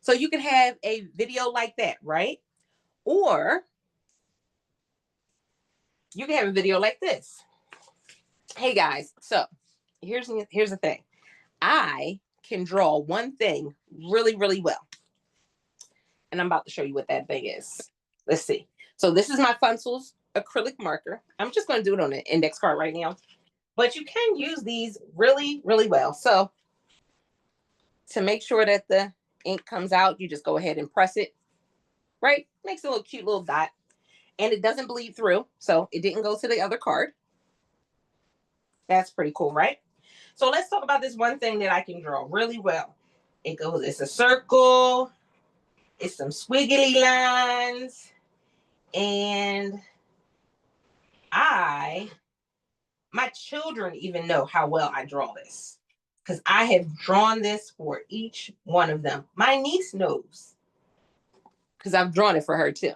So you can have a video like that, right? Or you can have a video like this. Hey guys, so here's the thing. I can draw one thing really, really well. And I'm about to show you what that thing is. Let's see. So this is my Funsels acrylic marker. I'm just going to do it on an index card right now. But you can use these really, really well. So to make sure that the ink comes out, you just go ahead and press it. Right? Makes a little cute little dot. And it doesn't bleed through. So it didn't go to the other card. That's pretty cool, right? So let's talk about this one thing that I can draw really well. It's a circle. It's some squiggly lines. And my children even know how well I draw this. Because I have drawn this for each one of them. My niece knows. Because I've drawn it for her too.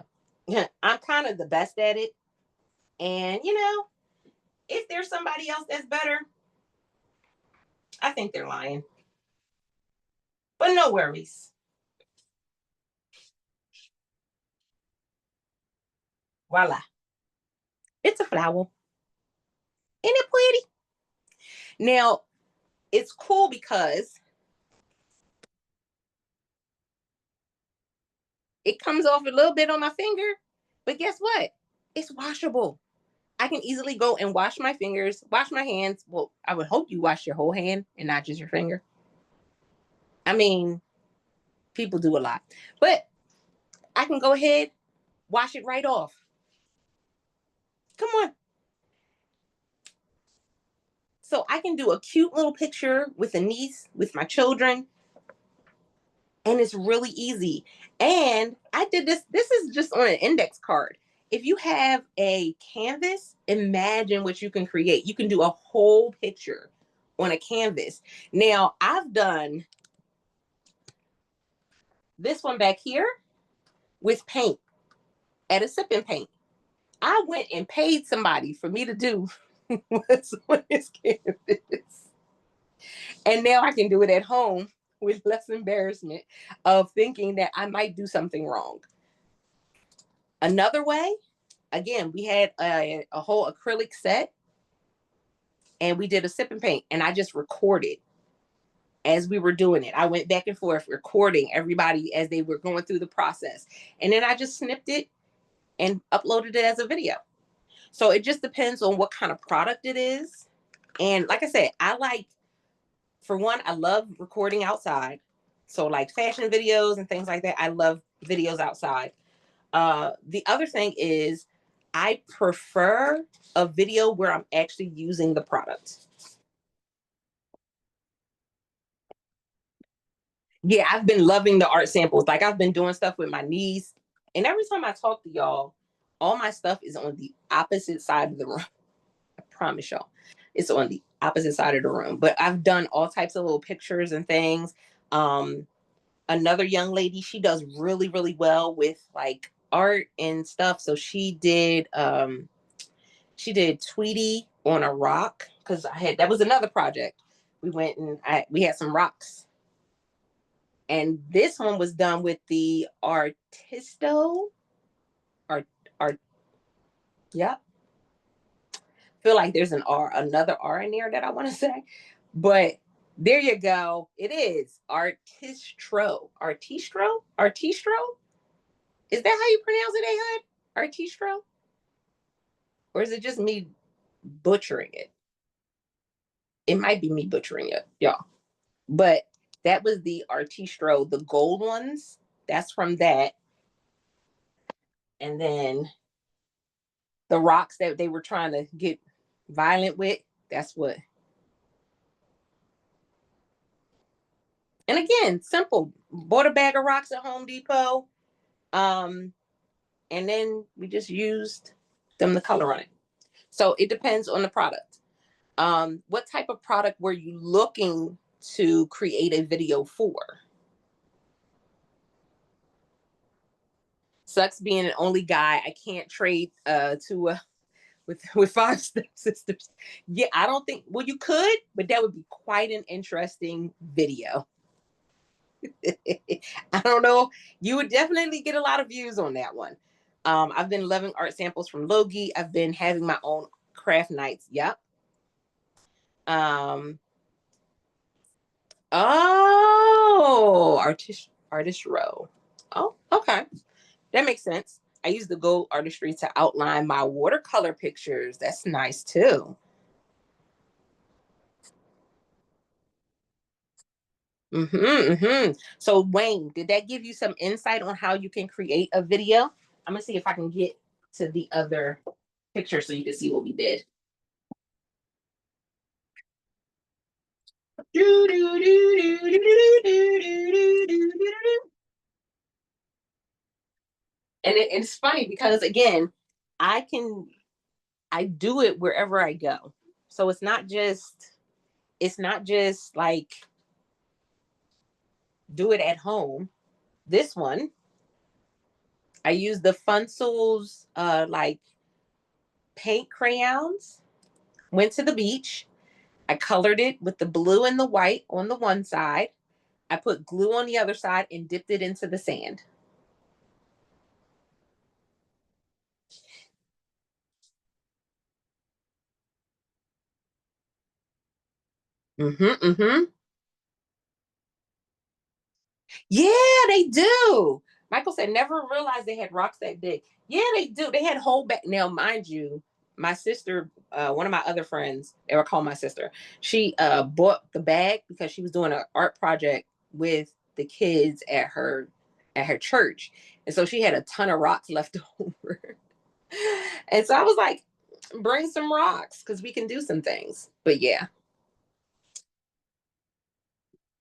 I'm kind of the best at it. And, if there's somebody else that's better, I think they're lying. But no worries. Voila. It's a flower. Isn't it pretty? Now, it's cool because it comes off a little bit on my finger. But guess what? It's washable. I can easily go and wash my fingers, wash my hands. Well, I would hope you wash your whole hand and not just your finger. I mean, people do a lot. But I can go ahead, wash it right off. Come on. So I can do a cute little picture with a niece, with my children, and it's really easy. And I did this is just on an index card. If you have a canvas, imagine what you can create. You can do a whole picture on a canvas. Now, I've done this one back here with paint at a sip and paint. I went and paid somebody for me to do what's on this canvas. And now I can do it at home with less embarrassment of thinking that I might do something wrong. Another way, again, we had a whole acrylic set and we did a sip and paint, and I just recorded as we were doing it. I went back and forth recording everybody as they were going through the process. And then I just snipped it and uploaded it as a video. So it just depends on what kind of product it is. And like I said, for one, I love recording outside. So like fashion videos and things like that, I love videos outside. The other thing is I prefer a video where I'm actually using the product. Yeah, I've been loving the art samples. Like I've been doing stuff with my niece. And every time I talk to y'all, all my stuff is on the opposite side of the room. I promise y'all. It's on the opposite side of the room. But I've done all types of little pictures and things. Another young lady, she does really, really well with like art and stuff. So she did Tweety on a rock because that was another project. We went and we had some rocks. And this one was done with the Artisto. Art art yeah. Feel like there's another R in there that I want to say. But there you go. It is Artistro. Artistro? Artistro? Is that how you pronounce it, Ahud? Artistro? Or is it just me butchering it? It might be me butchering it, y'all. But that was the Artistro, the gold ones. That's from that. And then the rocks that they were trying to get violent with, that's what. And again, simple. Bought a bag of rocks at Home Depot. Um, and then we just used them to color on it. So it depends on the product. What type of product were you looking to create a video for? Sucks being an only guy. I can't trade to with five stepsisters. Yeah, I don't think. Well, you could, but that would be quite an interesting video. I don't know. You would definitely get a lot of views on that one. I've been loving art samples from Logie. I've been having my own craft nights. Yep. Um, oh, artist row. Oh, okay. That makes sense. I use the gold artistry to outline my watercolor pictures. That's nice too. So Wayne, did that give you some insight on how you can create a video? I'm gonna see if I can get to the other picture so you can see what we did. And it's funny because again, I can I do it wherever I go. So it's not just like do it at home. This one, I use the Funsels like paint crayons. Went to the beach. I colored it with the blue and the white on the one side. I put glue on the other side and dipped it into the sand. Mm-hmm. Yeah, they do. Michael said, never realized they had rocks that big. Yeah, they do. They had whole back. Now, mind you, my sister, one of my other friends, or call my sister, she bought the bag because she was doing an art project with the kids at her church. And so she had a ton of rocks left over. And so I was like, Bring some rocks because we can do some things. But yeah.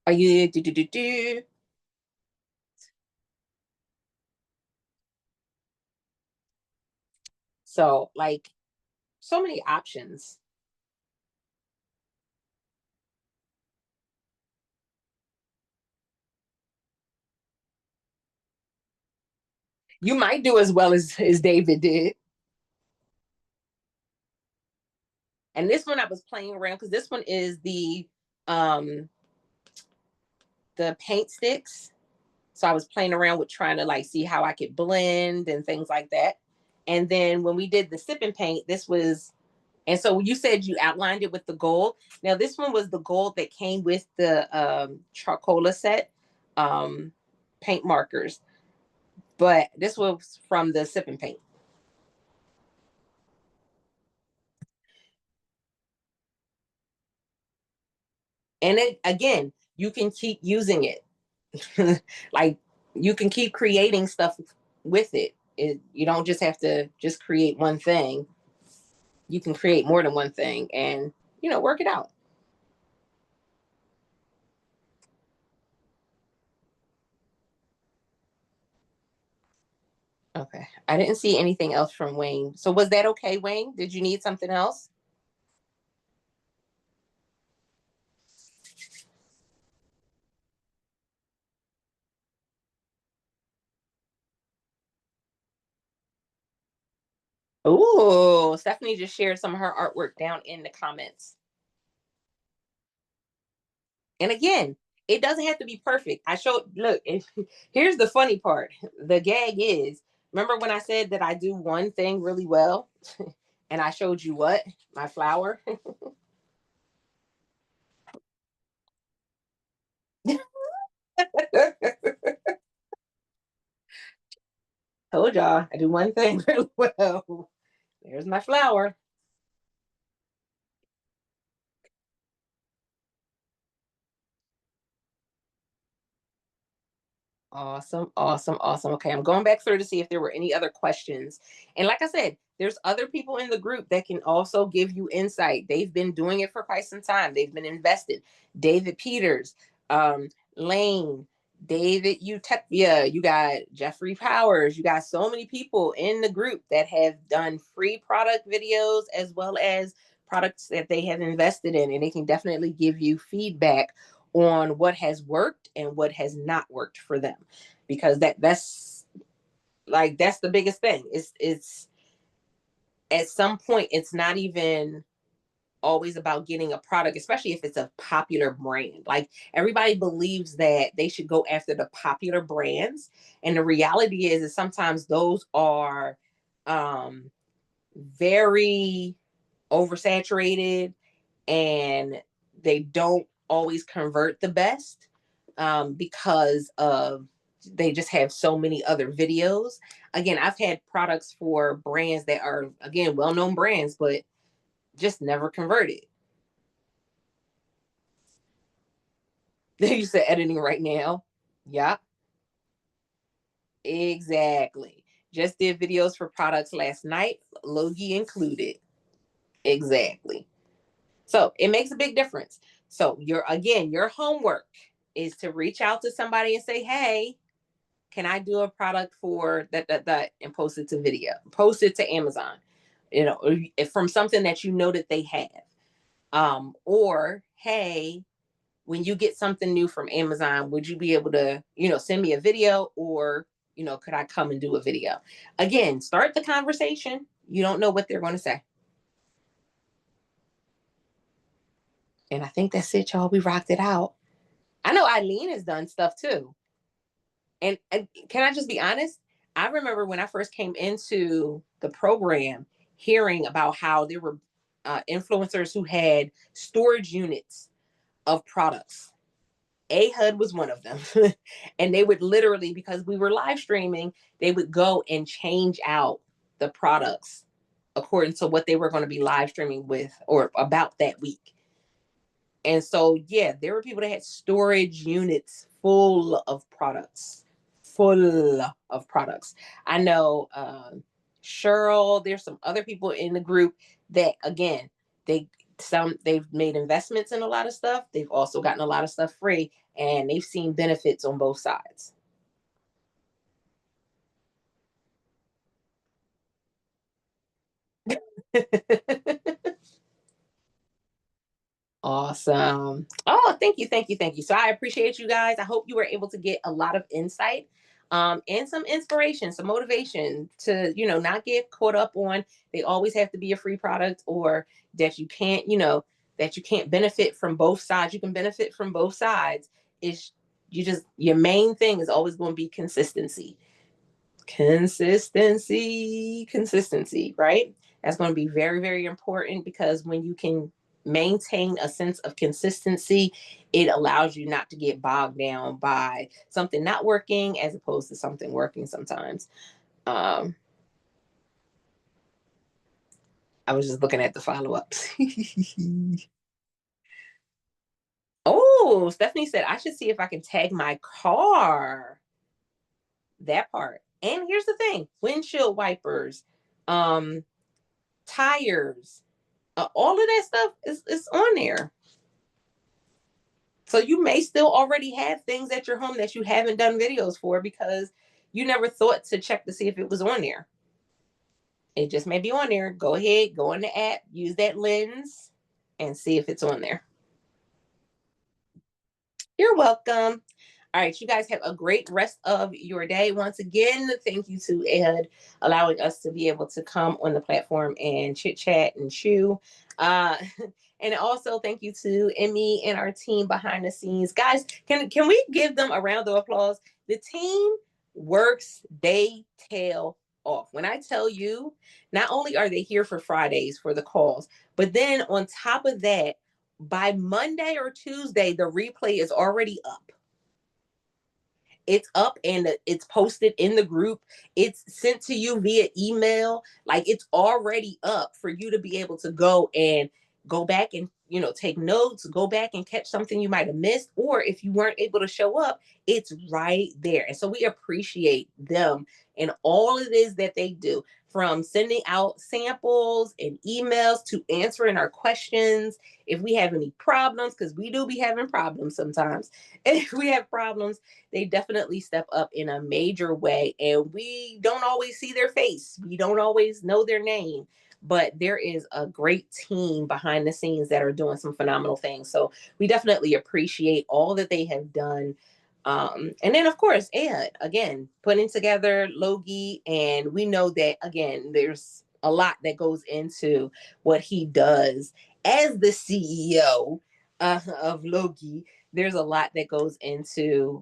Are you do? So like so many options. You might do as well as David did. And this one I was playing around because this one is um the paint sticks. So I was playing around with trying to like see how I could blend and things like that. And then when we did the sipping paint, this was, and so you said you outlined it with the gold. Now this one was the gold that came with the Charcola set paint markers, but this was from the sipping paint. And it again, you can keep using it. Like you can keep creating stuff with it. You don't just have to just create one thing. You can create more than one thing and work it out. Okay. I didn't see anything else from Wayne. So was that okay, Wayne? Did you need something else? Oh, Stephanie just shared some of her artwork down in the comments. And again, it doesn't have to be perfect. I showed, look, here's the funny part. The gag is, remember when I said that I do one thing really well? And I showed you what? My flower. Told y'all I do one thing really well. There's my flower. Awesome, awesome, awesome. Okay, I'm going back through to see if there were any other questions. And like I said, there's other people in the group that can also give you insight. They've been doing it for quite some time. They've been invested. David Peters, Lane, David Utepia, you got Jeffrey Powers, you got so many people in the group that have done free product videos as well as products that they have invested in, and they can definitely give you feedback on what has worked and what has not worked for them, because that's like that's the biggest thing. It's at some point it's not even always about getting a product, especially if it's a popular brand. Like everybody believes that they should go after the popular brands, and the reality is sometimes those are um very oversaturated, and they don't always convert the best, because of they just have so many other videos. Again, I've had products for brands that are again well-known brands, but just never converted. They used to editing right now. Yeah, exactly. Just did videos for products last night, Logie included. Exactly. So it makes a big difference. So your homework is to reach out to somebody and say, hey, can I do a product for that and post it to video, post it to Amazon, if from something that that they have. Or hey, when you get something new from Amazon, would you be able to, send me a video, or, could I come and do a video? Again, start the conversation. You don't know what they're going to say. And I think that's it, y'all. We rocked it out. I know Eileen has done stuff too. And can I just be honest? I remember when I first came into the program, hearing about how there were influencers who had storage units of products. AHUD was one of them. And they would literally, because we were live streaming, they would go and change out the products according to what they were going to be live streaming with or about that week. And so, yeah, there were people that had storage units full of products, full of products. I know Cheryl. There's some other people in the group that, again, they've made investments in a lot of stuff. They've also gotten a lot of stuff free, and they've seen benefits on both sides. Awesome. Oh, thank you, thank you, thank you. So I appreciate you guys. I hope you were able to get a lot of insight, and some inspiration, some motivation to, not get caught up on they always have to be a free product, or that you can't, that you can't benefit from both sides. You can benefit from both sides. Is your main thing is always going to be consistency. Consistency, right? That's going to be very, very important, because when you can maintain a sense of consistency, it allows you not to get bogged down by something not working as opposed to something working sometimes. um I was just looking at the follow-ups. Oh, Stephanie said I should see if I can tag my car. That part. And here's the thing: windshield wipers, um tires, all of that stuff is on there. So you may still already have things at your home that you haven't done videos for, because you never thought to check to see if it was on there. It just may be on there. Go ahead, go in the app, use that lens, and see if it's on there. You're welcome. All right, you guys have a great rest of your day. Once again, thank you to Ed allowing us to be able to come on the platform and chit chat and chew. Uh, and also thank you to Emmy and our team behind the scenes. Guys, can we give them a round of applause? The team works they tail off. When I tell you, not only are they here for Fridays for the calls, but then on top of that, by Monday or Tuesday, the replay is already up. It's up and it's posted in the group. It's sent to you via email. Like, it's already up for you to be able to go back and, take notes, go back and catch something you might have missed. Or if you weren't able to show up, it's right there. And so we appreciate them and all it is that they do, from sending out samples and emails to answering our questions. If we have any problems, because we do be having problems sometimes, if we have problems, they definitely step up in a major way. And we don't always see their face, we don't always know their name, but there is a great team behind the scenes that are doing some phenomenal things. So we definitely appreciate all that they have done. And then, of course, Ed, again, putting together Logie. And we know that, again, there's a lot that goes into what he does as the CEO of Logie. There's a lot that goes into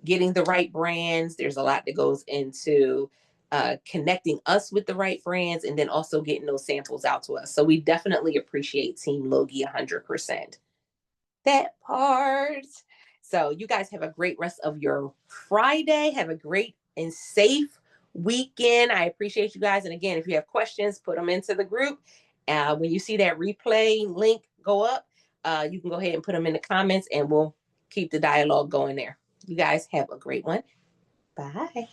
getting the right brands. There's a lot that goes into connecting us with the right brands, and then also getting those samples out to us. So we definitely appreciate Team Logie 100%. That part. So you guys have a great rest of your Friday. Have a great and safe weekend. I appreciate you guys. And again, if you have questions, put them into the group. When you see that replay link go up, you can go ahead and put them in the comments, and we'll keep the dialogue going there. You guys have a great one. Bye.